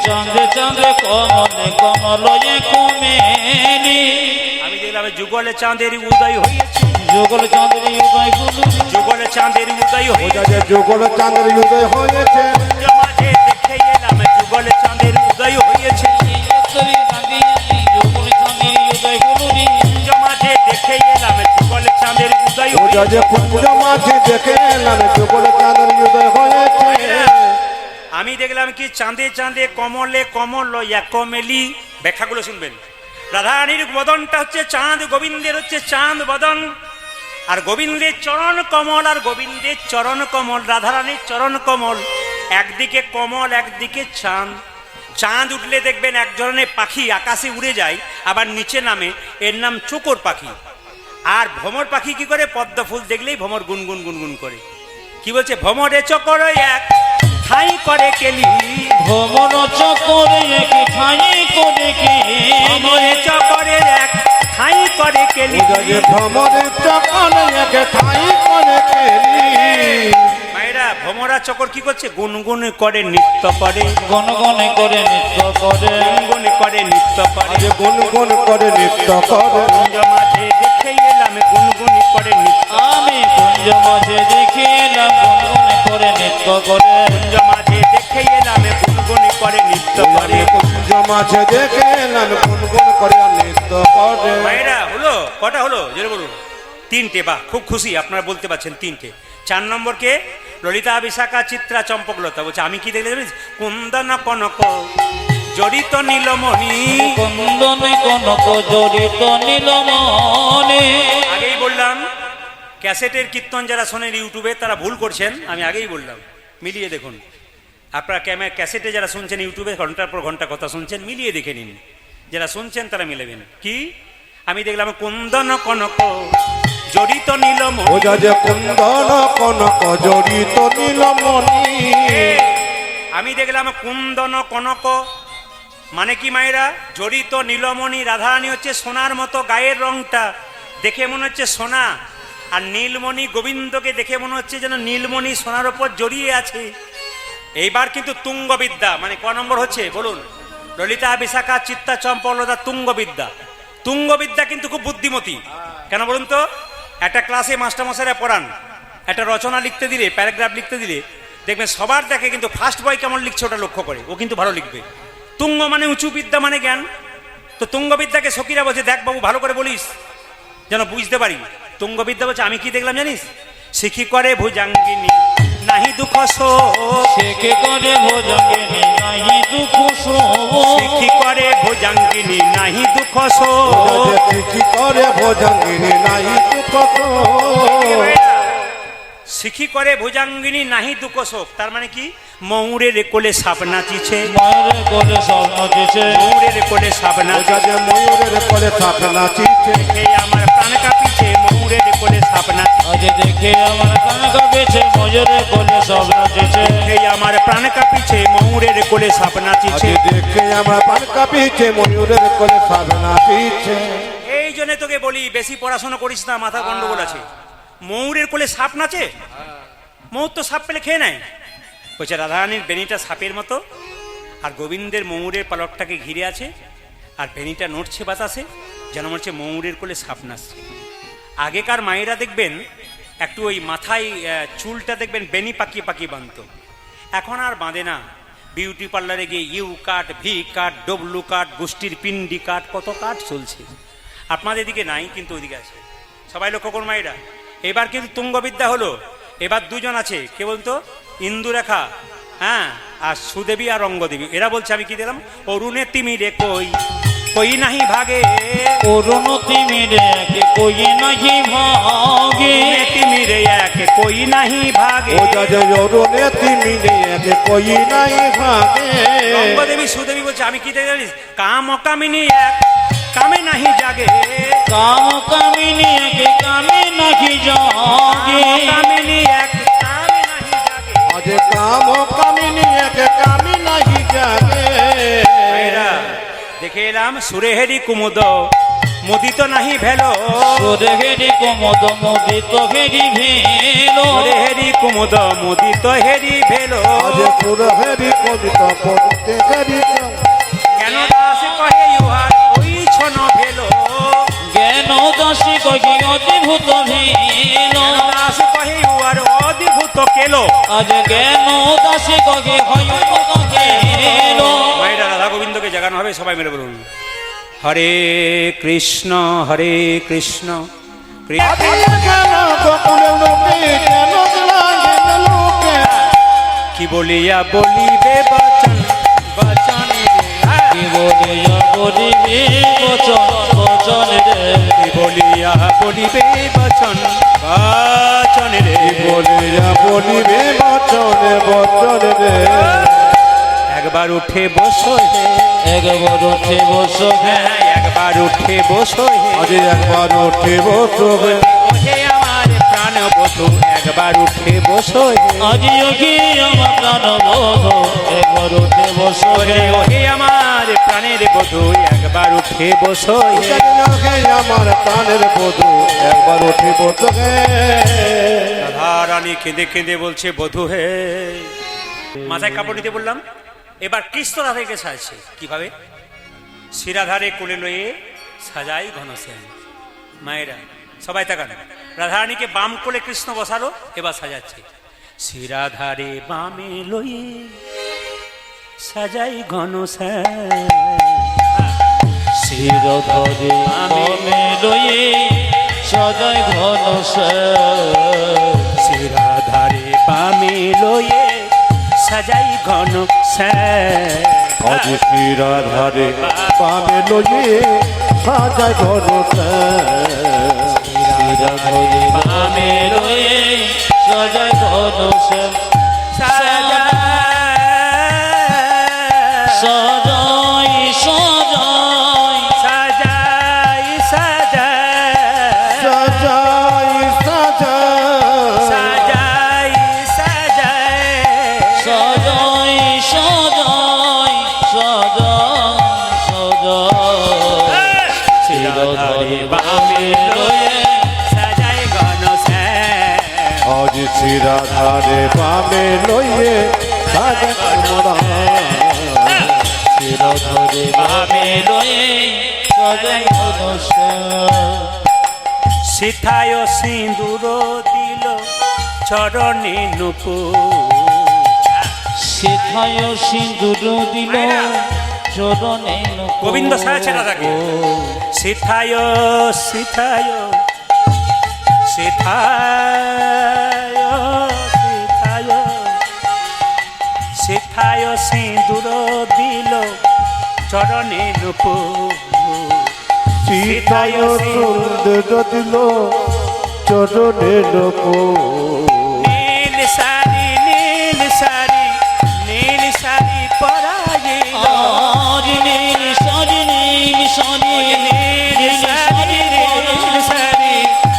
চাঁদে চাঁদে কমলে কমলে কমেলি। আমি দেখলাম যুগলে চাঁদের উদয় হয়েছে, যুগল চাঁদের উদয় গুলো, যুগলে চাঁদের উদয় হয়েছে, যুগল চাঁদের উদয় হয়েছে, মাঝে দেখে এলাম যুগলে চাঁদের উদয় হয়েছে, যুগল চাঁদের উদয় গুলো, মাঝে দেখে এলাম যুগলে চাঁদের উদয় হয়েছে, কুঞ্জ মাঝে দেখে এলাম যুগল চাঁদের উদয় হয়েছে। আমি দেখলাম কি চাঁদে চাঁদে কমলে কমল এক মেলি। ব্যাখ্যাগুলো শুনবেন। রাধারানীর বদনটা হচ্ছে চাঁদ, গোবিন্দের হচ্ছে চাঁদ বদন। আর গোবিন্দের চরণ কমল, আর গোবিন্দের চরণ কমল, রাধারানীর চরণ কমল, একদিকে কমল একদিকে চাঁদ। চাঁদ উঠলে দেখবেন এক ধরনের পাখি আকাশে উড়ে যায়, আবার নিচে নামে, এর নাম চোকর পাখি। আর ভ্রমর পাখি কি করে? পদ্ম ফুল দেখলেই ভ্রমর গুনগুন গুনগুন করে। কি বলছে? ভ্রমরে চকর এক ঠাই করে কেলি, ভ্রমণ চকরে এক ঠাই করে কেলি, ভ্রমরে চকরের এক ঠাই করে কেলি। ভ্রমরের চকরে এক ঠাই করে কেলি। মায়েরা, ভ্রমরা চকর কি করছে? গুনগুন করে নৃত্য করে, গনগন করে নৃত্য করে, গুনগুন করে নৃত্য করে। আজ গুনগুন করে নৃত্য করে। কুঞ্জ মাঝে দেখে এলাম গুনগুন করে নৃত্য, আমি কুঞ্জ মাঝে দেখে এলাম গনগন করে নৃত্য করে, কুঞ্জ মাঝে দেখে এলাম গুনগুন করে নৃত্য করে। কুঞ্জ মাঝে দেখে এলাম গুনগুন করে নৃত্য করে। মায়েরা, হলো কটা হলো? জোরে বলুন। তিনটে। বাহ, খুব খুশি আপনারা বলতে পারছেন তিনটে। 4 নম্বরকে ললিতা, বিশাখা, চিত্রা, চম্পকলতা। বলছে আমি কি দেখলে জানিস? কুন্দন কনক জড়িত নীলমণি। কুন্দনে কনক জড়িত নীলমণি। আগেই বললাম, ক্যাসেটের কীর্তন যারা শোনেন ইউটিউবে তারা ভুল করছেন। আমি আগেই বললাম, মিলিয়ে দেখুন। আপনারা ক্যাসেটে যারা শুনছেন ইউটিউবে ঘন্টার পর ঘন্টা কথা শুনছেন, মিলিয়ে দেখে নিন। যারা শুনছেন তারা মিলাবেন। কি? আমি দেখলাম কুন্দন কনক জড়িত নীলমণি। বোঝা যে কুন্দন কনক জড়িত নীলমণি। আমি দেখলাম কুন্দন কনক মানে কি মায়েরা? জড়িত নীলমণি। রাধারানী হচ্ছে সোনার মতো, গায়ের রংটা দেখে মনে হচ্ছে সোনা। আর নীলমণি গোবিন্দকে দেখে মনে হচ্ছে যেন নীলমণি সোনার ওপর জড়িয়ে আছে। এইবার কিন্তু তুঙ্গবিদ্যা মানে ক নম্বর হচ্ছে বলুন? ললিতা, বিশাখা, চিত্তা, চম্পকলতা, তুঙ্গবিদ্যা। তুঙ্গবিদ্যা কিন্তু খুব বুদ্ধিমতী। কেন বলুন তো? একটা ক্লাসে মাস্টারমশাইরা পড়ান, একটা রচনা লিখতে দিলে, প্যারাগ্রাফ লিখতে দিলে দেখবেন সবার দেখে কিন্তু ফার্স্ট বয় কেমন লিখছে ওটা লক্ষ্য করে, ও কিন্তু ভালো লিখবে। তুঙ্গ মানে উঁচু, বিদ্যা মানে জ্ঞান। তো তুঙ্গবিদ্যাকে সখীরা বলছে, দেখ বাবু ভালো করে বলিস যেন বুঝতে পারি। তুঙ্গবিদ্যা বলছে আমি কি দেখলাম জানিস? শিখি করে ভুজাঙ্গিনী নাহি দুঃখ শোক। শেখে করে ভোজঙ্গিনী নাহি দুঃখ শোক। শিখি করে ভুজাঙ্গিনী নাহি দুঃখ শোক। কি করে ভোজাঙ্গিনী নাই দুঃখ শোক। শিখি করে ভুজাঙ্গিনী নাহি দুঃখ শোক। তার মানে কি? ময়ূরের কোলে সাপ নাচিছে, মায়ের কোলে সব নাচিছে, ময়ূরের কোলে সাপ বোঝা নাচিছে। যে ময়ূরের কোলে সাপ নাচিছে। দেখে আমার প্রাণ কাঁপিছে, ময়ূরের কোলে সাপ নাচিছে। আজ দেখে আমার কান কাঁপেছে, ময়ূরের কোলে সব নাচিছে। দেখে আমার প্রাণ কাঁপিছে, ময়ূরের কোলে সাপ আজ নাচিছে। দেখে আমার পান কাঁপিছে, ময়ূরের কোলে সাপ নাচিছে। এই জন্য তোকে বলি বেশি পড়াশোনা করিস না, মাথা গন্ডগোল আছে। ময়ূরের কোলে সাপ নাচে? ময়ূর তো সাপ পেলে খেয়ে নেয়। বলছে রাধারানীর বেনিটা সাপের মতো, আর গোবিন্দের ময়ূরের পালকটাকে ঘিরে আছে, আর বেনিটা নড়ছে বাতাসে, যেন মনে হচ্ছে ময়ূরের কোলে সাপ নাচছে। আগেকার মায়েরা দেখবেন একটু ওই মাথায় চুলটা দেখবেন বেনি পাকিয়ে পাকিয়ে বাঁধত, এখন আর বাঁধে না। বিউটি পার্লারে গিয়ে U cut, V cut, W cut, গোষ্ঠীর পিন্ডি কাট, কত কাট চলছে। আপনাদের দিকে নাই কিন্তু ওইদিকে আছে। সবাই লক্ষ্য করুন মায়েরা। এবার কিন্তু তুঙ্গবিদ্যা হলো। এবার দুজন আছে, কে বলতো? ইন্দুরেখা, হ্যাঁ, আর সুদেবী আর রঙ্গদেবী। এরা বলছে আমি কি দিলাম? অরুণে তিমিরে কই কই নাহি ভাগে, অরুণ তিমিরে একে কই নাহি ভাগে, তিমিরে একে কই নাহি ভাগে। বোঝা যে অরুণে তিমিরে একে কই নাই ভাগে। রঙ্গদেবী সুদেবী বলছে আমি কি দেখে জানিস? কাম কামিনী এক কামে নাহি জাগে, কাম কামিনী একে কামে নাহি জাগে, কামিনী এক কামে নাহি জাগে। আজ কাম কামিনী একে কামি নাহি জাগে। ভাইরা, দেখে এলাম সুরে হেরি কুমুদ মুদিত নাহি ভেলো, সুরে হেরি কুমুদ মুদিত হেরি ভেলো, সুরে হেরি কুমুদ মুদিত হেরি ভেলো। আজ সুরহেরি কবিত পড়তে হেরি কেন দাস কহে ইউহার ওই ছন ভেলো, জ্ঞান দাসী কহি অদ্ভুত ভেলো, দাস কহে ইউহার অদ্ভুত কেলো। আজ জ্ঞান দাসী কহি হয় অদ্ভুত কেলো। মায়েরা রাধা গোবিন্দকে জাগানো হবে, সবাই মিলে বলুন হরে কৃষ্ণ হরে কৃষ্ণ কৃষ্ণ। কেন গোকুলে লোকে কেন লাগে লোকে। কি বলিয়া বলিবে বচন বচন রে, কি বলিয়া বলিবে বচন বচন রে, কি বলিয়া বলিবে বচন একবার উঠে বসো হে একবার উঠে বসো হে হ্যাঁ, একবার উঠে বসো হে আজি একবার উঠে বসো হে ওহে আমার প্রাণ বধূ একবার উঠে বসো হে আজিও কি আমার প্রাণ বধূ একবার উঠে বসো হে ওহে আমার প্রাণের বধূ একবার উঠে বসো হে আমার প্রাণের বধূ একবার উঠে বসো হে রাধা রানী কেঁদে কেঁদে বলছে বধূ হে মাথায় কাপড় নিতে বললাম এবার কৃষ্ণ রাধাকে সাজছে কিভাবে শিরাধারে কোলে লয়ে সাজাই ঘনশ্যাম মায়েরা সবাই তাকান রাধারানীকে বাম কোলে কৃষ্ণ বসালো এবার সাজাচ্ছে শিরাধারে বামে লয়ে সাজাই ঘনশ্যাম শিরধরে মনে লয়ে সদাই ঘন শিরাধারে বামে লয়ে সাজাই ঘনশ্যাম আজি শিরাধারে পামে লয়ে সাজায় ঘর শিরধরে মনে লয়ে সদাই ঘন সদাই সদাই সাজাই সাজাই সাজাই সাজাই সাজাই সাজাই সদাই সদাই সদাই শিরধরে বামে লয়ে সাজাই ঘনশ্যাম আজি শিরাধারে পামে লয়ে সাজায় শিরধরে বামে লয়ে সদাই ঘন সিথায় সিঁদুর দিল চরণে নুপুর সেথায় সিঁদুর দিল চরণে নকুল। গোবিন্দ সাজাচ্ছে রাধাকে সিথায় সিথায় সিথায় সিথায় সিথায় সিঁদুর দিল চরণে নুপুর সীতায় সুন্দর দিল চরণে লোক নীল শাড়ি নীল শাড়ি নীল শাড়ি পরাইল আজ নীল শাড়ি নীল শাড়ি নীল শাড়ি নীল শাড়ি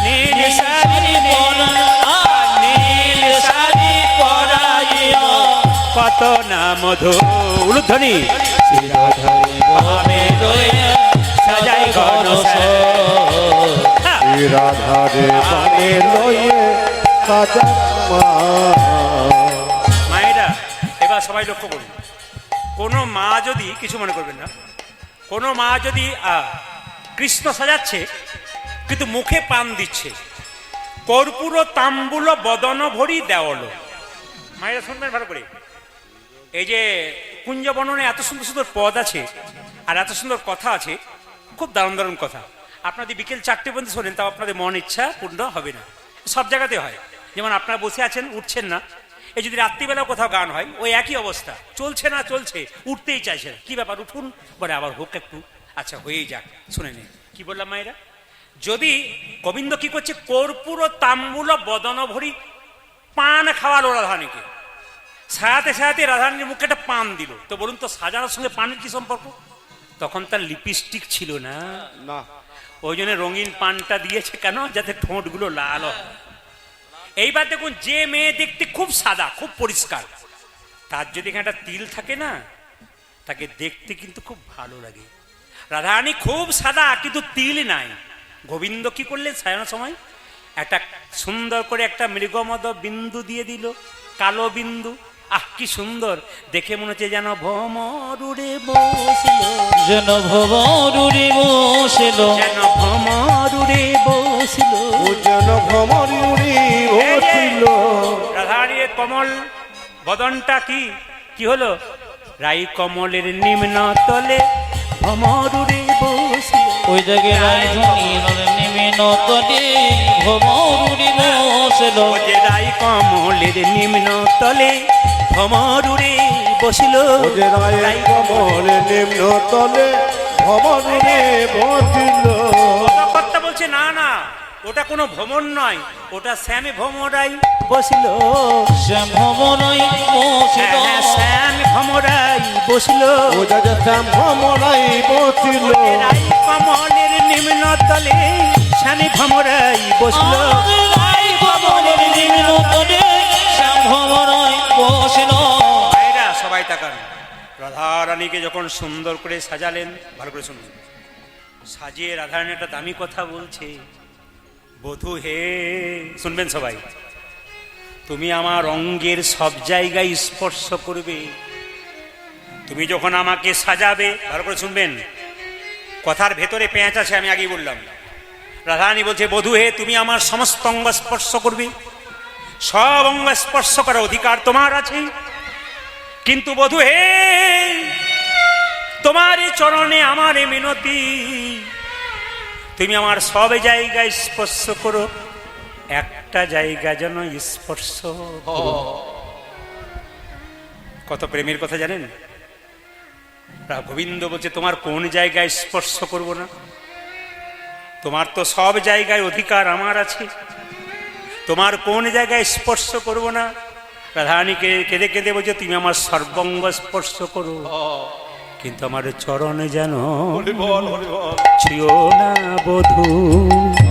নীল শাড়ি পরা নীল শাড়ি পরাইল কত না মধু উলুধ্বনি শিরধরে বামে লয়ে সাজাই ঘনশ্যাম রাধারে পামে লয়ে সাজায় মায়েরা এবার সবাই লক্ষ্য করুন কোনো মা যদি কিছু মনে করবেন না কোনো মা যদি কৃষ্ণ সাজাচ্ছে কিন্তু মুখে পান দিচ্ছে কর্পূর তাম্বুল বদন ভরি দেওয়াল মায়েরা শুনবেন ভালো করে এই যে কুঞ্জ বর্ণনে এত সুন্দর সুন্দর পদ আছে আর এত সুন্দর কথা আছে খুব দারুণ দারুণ কথা আপনাদের বিকেল 4টে পর্যন্ত শোনেন তাও আপনাদের মন ইচ্ছা পূর্ণ হবে না সব জায়গাতে হয় যেমন আপনারা বসে আছেন উঠছেন না এই যদি রাত্রিবেলাও কোথাও গান হয় ওই একই অবস্থা চলছে না চলছে উঠতেই চাইছে না কি ব্যাপার উঠুন বলে আবার হোক একটু আচ্ছা হয়েই যাক শুনে নিন কি বললাম মায়েরা যদি গোবিন্দ কি করছে কর্পূর তাম্বুল বদন ভরি পান খাওয়ালো রাধারানীকে সাজাতে সাজাতে রাধারানীর মুখে একটা পান দিল তো বলুন তো সাজানোর সঙ্গে পানের কি সম্পর্ক তখন তার লিপস্টিক ছিল না না ওই জন্য রঙিন পানটা দিয়েছে কেন যাতে ঠোঁটগুলো লাল হয় এইবার দেখুন যে মেয়ে দেখতে খুব সাদা খুব পরিষ্কার তার যদি এখানে একটা তিল থাকে না তাকে দেখতে কিন্তু খুব ভালো লাগে রাধারানী খুব সাদা কিন্তু তিল নাই গোবিন্দ কি করলেন সাজানোর সময় একটা সুন্দর করে একটা মৃগমদ বিন্দু দিয়ে দিল কালো বিন্দু আহ কি সুন্দর দেখে মনে হচ্ছে যেন ভমরুড়ে বসল যেন ভবরুরে বসিল যেন ভমরুড়ে বসল ও যেন ভ্রমরি হচ্ছিল রাধারানীর কমল বদনটা কি কি হলো রাই কমলের নিম্ন তলে ভমরুড়ে বসল ওই জায়গায় রাজধানী নিমিন তলে ভবরুরে বসিল ও যে রাই কমলের নিম্ন তলে ভমরুড়ে বসিল ও যে রায় কমলে নিম্ন তলে ভ্রমরে বসিল কর্তা বলছে না না ওটা কোনো ভ্রমণ নয়, ওটা শ্যামে ভ্রমরাই বসিল। শ্যাম ভ্রমরাই বসিল, হ্যাঁ, শ্যাম ভ্রমরাই বসিল। ও যা শ্যাম ভ্রমরাই বসিল। রাই কমলের নিম্ন তলে শ্যামে ভ্রমরাই বসিল। রাই কমলের নিম্ন তলে শ্যাম ভ্রমরাই বসিল। ভাইরা সবাই তাকান। রাধারানীকে যখন সুন্দর করে সাজালেন, ভালো করে শুনুন, সাজিয়ে রাধারানী একটা দামি কথা বলছে, বধূ হে, শুনবেন সবাই, তুমি আমার অঙ্গের সব জায়গায় স্পর্শ করবে। তুমি যখন আমাকে সাজাবে, ভালো করে শুনবেন, কথার ভেতরে পেঁচ আছে, আমি আগেই বললাম। রাধারানী বলছে, বধূ হে, তুমি আমার সমস্ত অঙ্গ স্পর্শ করবে, সব অঙ্গ স্পর্শ করার অধিকার তোমার আছে। কিন্তু বধূ হে, তোমার চরণে আমার মিনতি, তুমি আমার সব জায়গায় স্পর্শ করো, একটা জায়গা যেন স্পর্শ করো। কত প্রেমের কথা জানেন? গোবিন্দ বলছে, তোমার কোন জায়গায় স্পর্শ করব না? তোমার তো সব জায়গায় অধিকার আমার আছে, তোমার কোন জায়গায় স্পর্শ করব না? রাধারানীকে কেঁদে কেঁদে বলছে, তুমি আমার সর্বঙ্গ স্পর্শ করো, কিন্তু আমার চরণে যেন ছুঁয়ো না বধূ।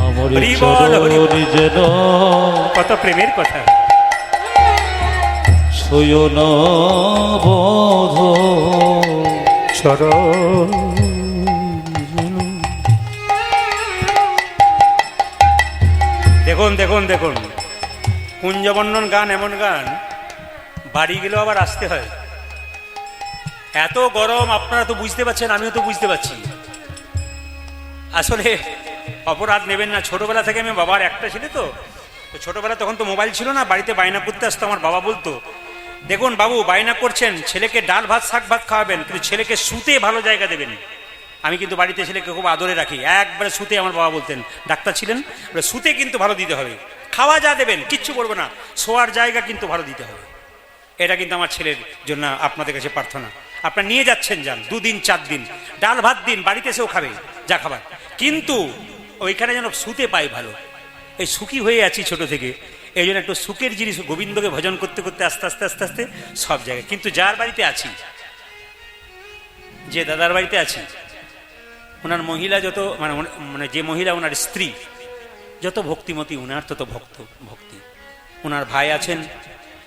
আমার হরি বল, হরি বল। চরণে যেন কত প্রেমের কথা। ছুঁয়ো না বধূ। চরণ দেখুন দেখুন দেখুন, কুঞ্জবর্ণন গান এমন গান, বাড়ি গেলেও আবার আসতে হয়। এত গরম, আপনারা তো বুঝতে পারছেন, আমিও তো বুঝতে পারছি। আসলে অপরাধ নেবেন না, ছোটবেলা থেকে আমি বাবার একটা ছিল তো ছোটবেলা, তখন তো মোবাইল ছিল না, বাড়িতে বায়না করতে আসতো। আমার বাবা বলতো, দেখুন বাবু, বায়না করছেন, ছেলেকে ডাল ভাত শাক ভাত খাওয়াবেন, কিন্তু ছেলেকে শুতে ভালো জায়গা দেবেন। আমি কিন্তু বাড়িতে ছেলেকে খুব আদরে রাখি, একবারে শুতে, আমার বাবা বলতেন, ডাক্তার ছিলেন, শুতে কিন্তু ভালো দিতে হবে, খাওয়া যা দেবেন কিচ্ছু করবো না, শোয়ার জায়গা কিন্তু ভালো দিতে হবে। এটা কিন্তু আমার ছেলের জন্য আপনাদের কাছে প্রার্থনা। আপনারা নিয়ে যাচ্ছেন, যান, 2 দিন 4 দিন, ডাল ভাত দিন, বাড়িতে এসেও খাবে যা খাবার, কিন্তু ওইখানে যেন শুতে পাই ভালো। এই সুখী হয়ে আছি ছোট থেকে, এই জন্য একটু সুখের জিনিস, গোবিন্দকে ভজন করতে করতে আস্তে আস্তে আস্তে আস্তে সব জায়গায়। কিন্তু যার বাড়িতে আছি, যে দাদার বাড়িতে আছি, ওনার মহিলা যত, মানে যে মহিলা ওনার স্ত্রী যত ভক্তিমতী, ওনার তত ভক্তি। ওনার ভাই আছেন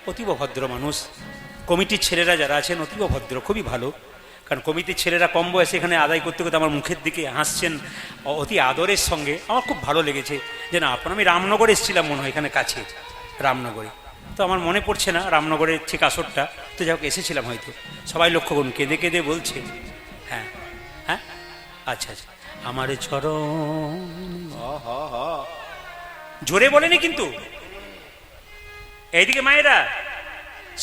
অতীব ভদ্র মানুষ, কমিটির ছেলেরা যারা আছেন অতীব ভদ্র, খুবই ভালো। কারণ কমিটির ছেলেরা কম বয়সে এখানে আদায় করতে করতে আমার মুখের দিকে হাসছেন অতি আদরের সঙ্গে, আমার খুব ভালো লেগেছে। যে না, আমি রামনগরে এসেছিলাম মনে হয়, এখানে কাছে রামনগরে, তো আমার মনে পড়ছে না রামনগরের ঠিক আসরটা, তো যাই হোক এসেছিলাম হয়তো। সবাই লক্ষ্য করুন, কেঁদে কেঁদে বলছে, হ্যাঁ হ্যাঁ, আচ্ছা আচ্ছা, আমার চরণ, জোরে বলেনি কিন্তু। এইদিকে মায়েরা,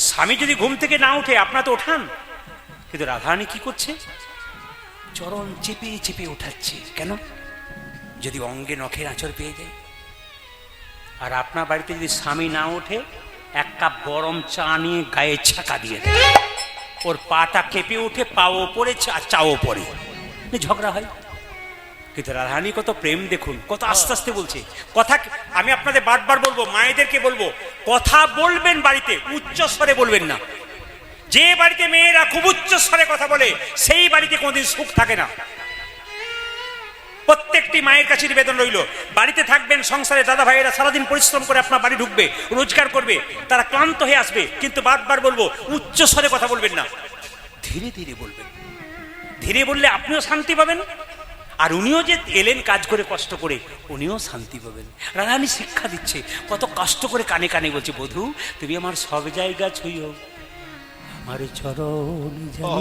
স্বামী যদি ঘুম থেকে না উঠে, আপনারা তো ওঠান, কিন্তু রাধারানী কি করছে? চরণ চেপে চেপে ওঠাচ্ছে। কেন? যদি অঙ্গে নখের আঁচড় পেয়ে যায়। আর আপনার বাড়িতে যদি স্বামী না ওঠে, 1 কাপ গরম চা নিয়ে গায়ে ছাকা দিয়ে দেয়, ওর পাটা কেঁপে উঠে, পাও ওপরে চাও ওপরে, ঝগড়া হয়। কিন্তু রাধারানী কত প্রেম দেখুন, কত আস্তে আস্তে বলছে কথা। আমি আপনাদের বারবার বলবো, মায়েদেরকে বলবো, কথা বলবেন বাড়িতে, উচ্চ স্বরে বলবেন না। যে বাড়িতে মেয়েরা খুব উচ্চ স্বরে কথা বলে, সেই বাড়িতে কোনোদিন সুখ থাকে না। প্রত্যেকটি মায়ের কাছে নিবেদন রইল, বাড়িতে থাকবেন, সংসারে দাদা ভাইয়েরা সারাদিন পরিশ্রম করে আপনার বাড়ি ঢুকবে, রোজগার করবে, তারা ক্লান্ত হয়ে আসবে, কিন্তু বারবার বলবো, উচ্চ স্বরে কথা বলবেন না, ধীরে ধীরে বলবেন। ধীরে বললে আপনিও শান্তি পাবেন, আর উনিও যে এলেন কাজ করে কষ্ট করে, উনিও শান্তি পাবেন। রাধারানী শিক্ষা দিচ্ছে, কত কষ্ট করে কানে কানে বলছে, বধূ তুমি আমার সব জায়গা ছুঁয়ো, আমার চরণ যেন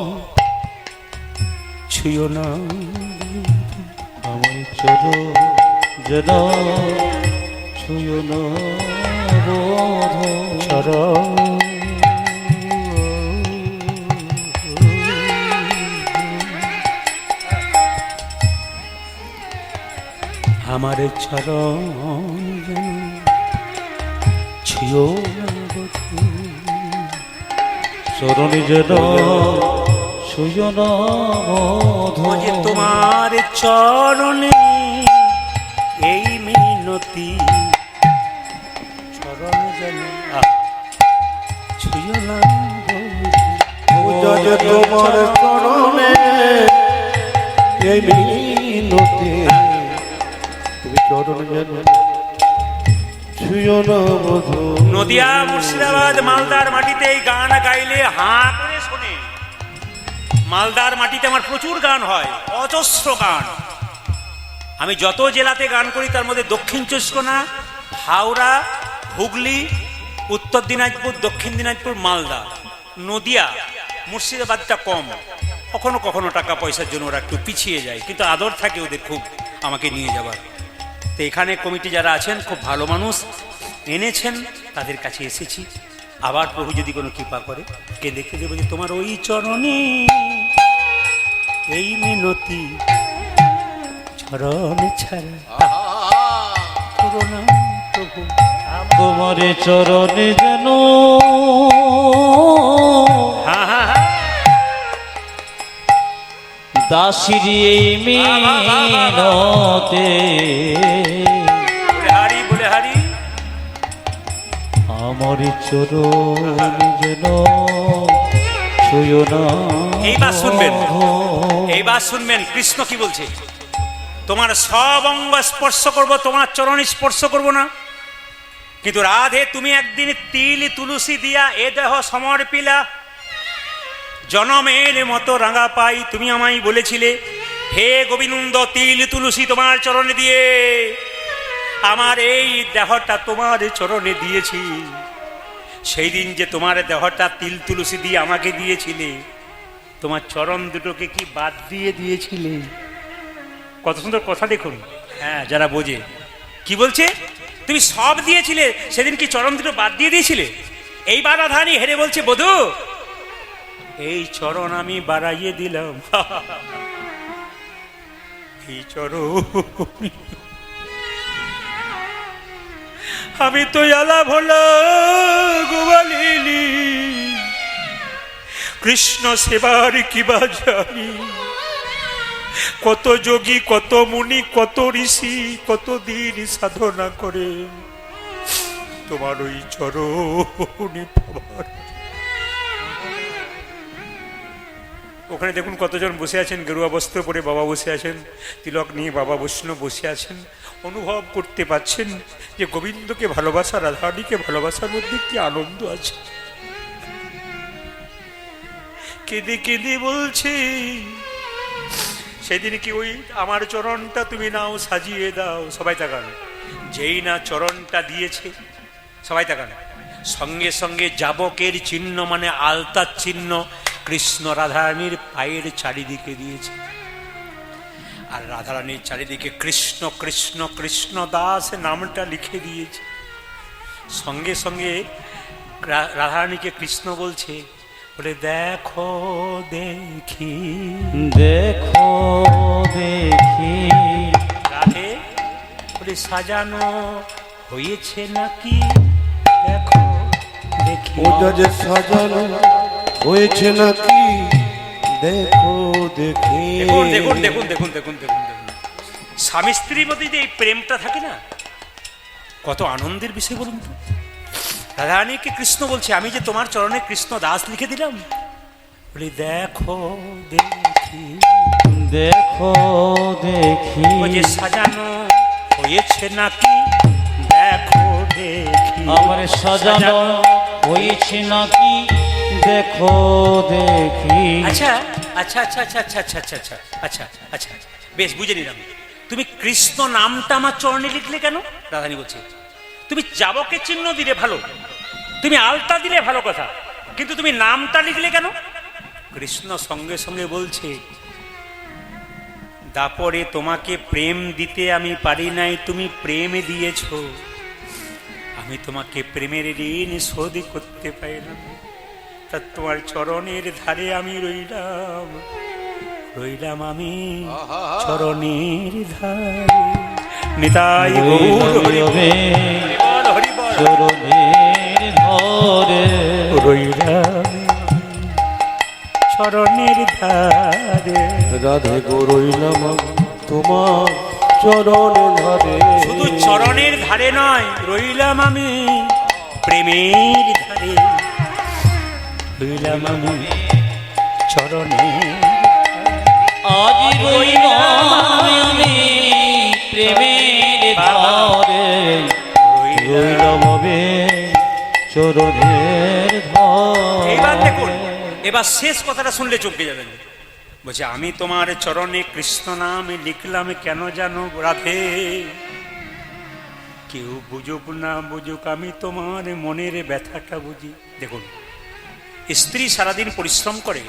ছুঁয়ো না, আমার চরণ যেন ছুঁয়ো না বধূ। চরণ আমার চরণ যেন ছুঁয়ো না বধূ। চরণে যেন ছুঁয়ো না বধূ। যে তোমার চরণে এই মিনতি মিনতি চরণ যেন ছুঁয়ো না পূজা যে তোমার চরণে এই মিনতি তুমি চরণ যেন ছুঁয়ো না বধূ। নদিয়া মুর্শিদাবাদ মালদার মাটিতে এই গান গাইলে হাঁ করে শোনে। মালদার মাটিতে আমার প্রচুর গান হয়, অজস্র গান। আমি যত জেলাতে গান করি তার মধ্যে দক্ষিণ চব্বিশ পরগনা, হাওড়া, হুগলি, উত্তর দিনাজপুর, দক্ষিণ দিনাজপুর, মালদা, নদিয়া, মুর্শিদাবাদটা কম। কখনো কখনো টাকা পয়সার জন্য ওরা একটু পিছিয়ে যায়, কিন্তু আদর থাকে ওদের খুব আমাকে নিয়ে যাবার। তো এখানে কমিটি যারা আছেন খুব ভালো মানুষ, এনেছেন, তাদের কাছে এসেছি। আবার প্রভু যদি কোনো কৃপা করে কেঁদে কেঁদে বলি তোমার ওই চরণে এই মিনতি চরণে ছাড়া করো না প্রভু। তোমার চরণে যেন হ্যাঁ হ্যাঁ হ্যাঁ, দাসির এই মিনতে বলে হারি বলে হারি। আমার চরণ যেন ছুঁয়ো না। এইবার শুনবেন, এইবার শুনবেন কৃষ্ণ কি বলছে। তোমার সব অঙ্গ স্পর্শ করব, তোমার চরণ স্পর্শ করব না। কিন্তু রাধে তুমি একদিন তিল তুলসী দিয়া এ দেহ সমর্পিলা, জনমের মতো রাঙা পাই তুমি আমায় বলেছিলে, হে গোবিন্দ তিল তুলসী তোমার চরণে দিয়ে আমার এই দেহটা তোমার চরণে দিয়েছি। সেই দিন যে তোমার দেহটা তিল তুলসী দিয়ে আমাকে দিয়েছিলে, তোমার চরণ দুটোকে কি বাদ দিয়ে দিয়েছিলে? কত সুন্দর কথা দেখুন। হ্যাঁ, যারা বোঝে কি বলছে, তুমি সব দিয়েছিলে, সেদিন কি চরণ দুটো বাদ দিয়ে দিয়েছিলে? এইবার রাধারানী হেরে বলছে, বধূ এই চরণ আমি বাড়াইয়ে দিলাম। এই চরণ আমি তো আলা ভোলা গোয়ালিনি, কৃষ্ণ সেবার কিবা জানি। কত যোগী, কত মুনি, কত ঋষি, কত দিন সাধনা করে তোমার ওই চরণে পাবার। ওখানে দেখুন কতজন বসে আছেন, গেরুয়া বস্ত্র পরে বাবা বসে আছেন, তিলক নিয়ে বাবা বৈষ্ণব বসে আছেন। অনুভব করতে পাচ্ছেন যে গোবিন্দকে ভালোবাসা, রাধারানীকে ভালোবাসার মধ্যে কি আনন্দ আছে। কেঁদে কেঁদে বলছে, সেদিন কি ওই আমার চরণটা তুমি নাও সাজিয়ে দাও। সবাই তাকান, যেই না চরণটা দিয়েছে, সবাই তাকান, সঙ্গে সঙ্গে যাবকের চিহ্ন মানে আলতার চিহ্ন কৃষ্ণ রাধারানীর পায়ের চারিদিকে দিয়েছে। আর রাধারানীর চারিদিকে কৃষ্ণ কৃষ্ণ কৃষ্ণ দাস নামটা লিখে দিয়েছে। সঙ্গে সঙ্গে রাধারানীকে কৃষ্ণ বলছে, বলে দেখো দেখি দেখো দেখি রাধে, বলে সাজানো হয়েছে নাকি দেখো দেখি। পূজা যে সাজানো হয়েছে নাকি দেখো দেখি। দেখুন দেখুন দেখুন দেখুন দেখুন দেখুন দেখুন, স্বামী স্ত্রীর মধ্যে যে এই প্রেমটা থাকে না, কত আনন্দের বিষয় বলুন তো। রাধারানীকে কৃষ্ণ বলছে, আমি যে তোমার চরণে কৃষ্ণ দাস লিখে দিলাম। বলি দেখো দেখি দেখো দেখি, ও যে সাজানো হয়েছে নাকি দেখো দেখি। আমার সাজানো হয়েছে নাকি দেখো দেখি। আচ্ছা আচ্ছা আচ্ছা আচ্ছা আচ্ছা আচ্ছা আচ্ছা আচ্ছা আচ্ছা আচ্ছা আচ্ছা, বেশ বুঝে নিলাম। তুমি কৃষ্ণ নামটা আমার চরণে লিখলে কেন? রাধারানী বলছে, তুমি যাবকের চিহ্ন দিলে ভালো, তুমি আলতা দিলে ভালো কথা, কিন্তু তুমি নামটা লিখলে কেন? কৃষ্ণ সঙ্গে সঙ্গে বলছে, দাপরে তোমাকে প্রেম দিতে আমি পারি নাই, তুমি প্রেম দিয়েছ, আমি তোমাকে প্রেমের ঋণ শোধ করতে পারলাম। তা তোমার চরণের ধারে আমি রইলাম, রইলাম আমি চরণের ধারে। নিতাই গৌর হরি বল, হরি বল, চরণের ধরে রইলাম চরণের ধারে। রাধে গো রইলাম তোমার চরণ ধরে শুধু চরণের ধারে নয়, রইলাম আমি প্রেমের ধারে, রইলাম আমি চরণের। আজ রইলাম আমি প্রেমের ধারে, রইলাম আমি চরণের ধারে। এইবার দেখুন, এবার শেষ কথাটা শুনলে চমকে যাবেন। বলছে আমি তোমার চরণে কৃষ্ণ নাম লিখলাম কেন জানো রাধে, কেউ বুঝুক না বুঝুক আমি তোমার মনের ব্যথাটা বুঝি। দেখুন, স্ত্রী সারাদিন পরিশ্রম করে,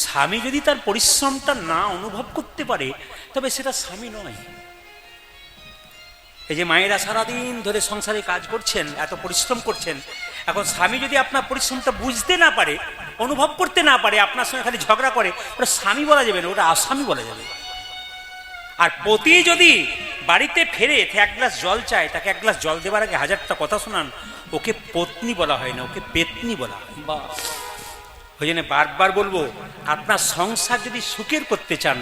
স্বামী যদি তার পরিশ্রমটা না অনুভব করতে পারে তবে সেটা স্বামী নয়। এই যে মায়েরা সারাদিন ধরে সংসারে কাজ করছেন, এত পরিশ্রম করছেন, এখন স্বামী যদি আপনার পরিশ্রমটা বুঝতে না পারে, অনুভব করতে না পারে, আপনার সঙ্গে খালি ঝগড়া করে, ওটা স্বামী বলা যাবে না, ওটা আসামি বলা যাবে। আর পতি যদি বাড়িতে ফেরে এক গ্লাস জল চায়, তাকে এক গ্লাস জল দেওয়ার আগে হাজারটা কথা শোনান, ওকে পত্নী বলা হয় না, ওকে পেতনি বলা হয়। ওই জন্য বারবার বলবো, আপনার সংসার যদি সুখের করতে চান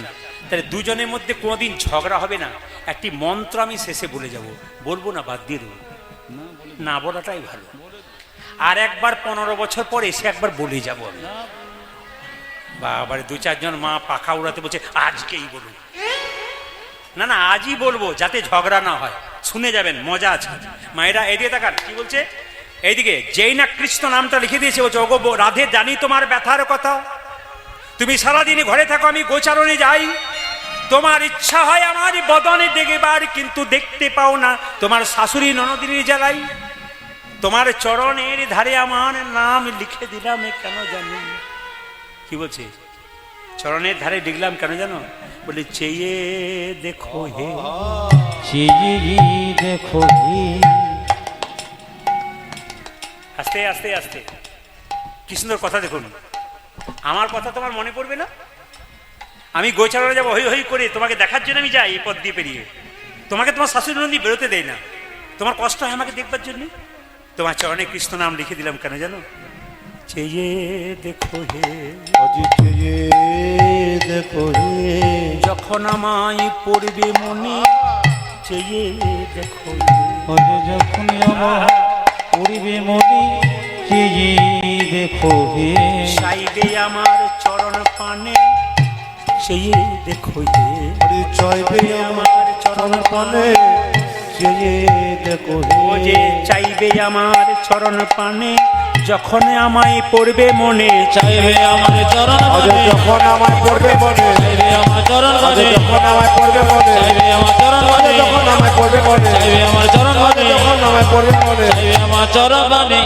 তাহলে দুজনের মধ্যে কোনোদিন ঝগড়া হবে না। একটি মন্ত্র আমি শেষে বলে যাব, বলবো না, বাদ দিয়ে দেবো, না বলাটাই ভালো। আর একবার 15 বছর পর এসে একবার বলে যাবো আমি। বাবার 2-4 জন মা পাখা উড়াতে বলছে আজকেই বলুন, না না আজই বলবো, যাতে ঝগড়া না হয়। শুনে যাবেন, মজা আছে। মায়েরা এদিকে তাকান, কি বলছে এইদিকে, যেই না কৃষ্ণ নামটা লিখে দিয়েছে, বলছে ওগো রাধে জানি তোমার ব্যথার কথা, তুমি সারাদিনই ঘরে থাকো, আমি গোচারণে যাই, তোমার ইচ্ছা হয় আমার বদনে দেখবার, কিন্তু দেখতে পাও না তোমার শাশুড়ি ননদিনীর জ্বালাই, তোমার চরণের ধারে আমার নাম লিখে দিলাম কেন জানো। কি বলছে, চরণের ধারে লিখলাম কেন জানো, বলে চেয়ে দেখো হে, চেয়ে দেখো হে। আস্তে আস্তে আস্তে, কি সুন্দর কথা। দেখুন, আমার কথা তোমার মনে পড়বে না? আমি গোচারণে যাবো হই হই করে, তোমাকে দেখার জন্য আমি যাই এই পথ দিয়ে পেরিয়ে, তোমাকে তোমার শাশুড়ি নন্দী বেরোতে দেয় না, তোমার কষ্ট হয় আমাকে দেখবার জন্য, তোমার চরণে কৃষ্ণ নাম লিখে দিলাম কেন জানো, চেয়ে দেখো হে, আজি চেয়ে দেখো হে, যখন আমায় পড়বে মনে, চেয়ে দেখো হে, আজ যখন আমার পড়িবে মনে, চেয়ে দেখো হে, চাইবে আমার চরণ পানে, চেয়ে দেখো হে, হরি চাইবে আমার চরণ পানে, চেয়ে দেখো হে, ও যে চাইবে আমার চরণ পানে, যখন আমায় পড়বে মনে, চাইবে আমার চরণ আজ পানে, যখন আমায় পড়বে মনে, চাইবে আমার চরণ আজ পানে, যখন আমায় পড়বে মনে, চাইবে আমার চরণ আজ পানে, যখন আমায় পড়বে মনে, চাইবে আমার চরণ আজ পানে, যখন আমায় পড়বে মনে, চাইবে আমার চরণ পানে,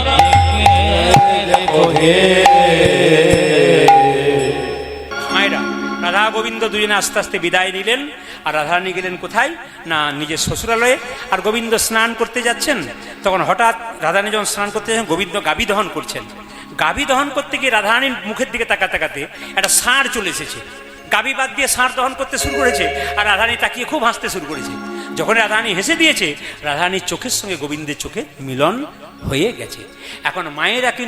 দেখো হে। মায়েরা রাধা গোবিন্দ দুজনে আস্তে আস্তে বিদায় নিলেন। আর রাধারানী গেলেন কোথায় না নিজের শ্বশুরালয়ে। আর গোবিন্দ স্নান করতে যাচ্ছেন, তখন হঠাৎ রাধারানী যখন স্নান করতে যাচ্ছেন, গোবিন্দ গাভী দহন করছেন। গাভী দহন করতে গিয়ে রাধারানীর মুখের দিকে তাকাতে তাকাতে একটা ষাঁড় চলে এসেছে, গাভী বাদ দিয়ে ষাঁড় দহন করতে শুরু করেছে। আর রাধারানী তাকিয়ে খুব হাসতে শুরু করেছে। যখন রাধারানী হেসে দিয়েছে, রাধারানীর চোখের সঙ্গে গোবিন্দের চোখে মিলন হয়ে গেছে। এখন মায়েরা কিন্তু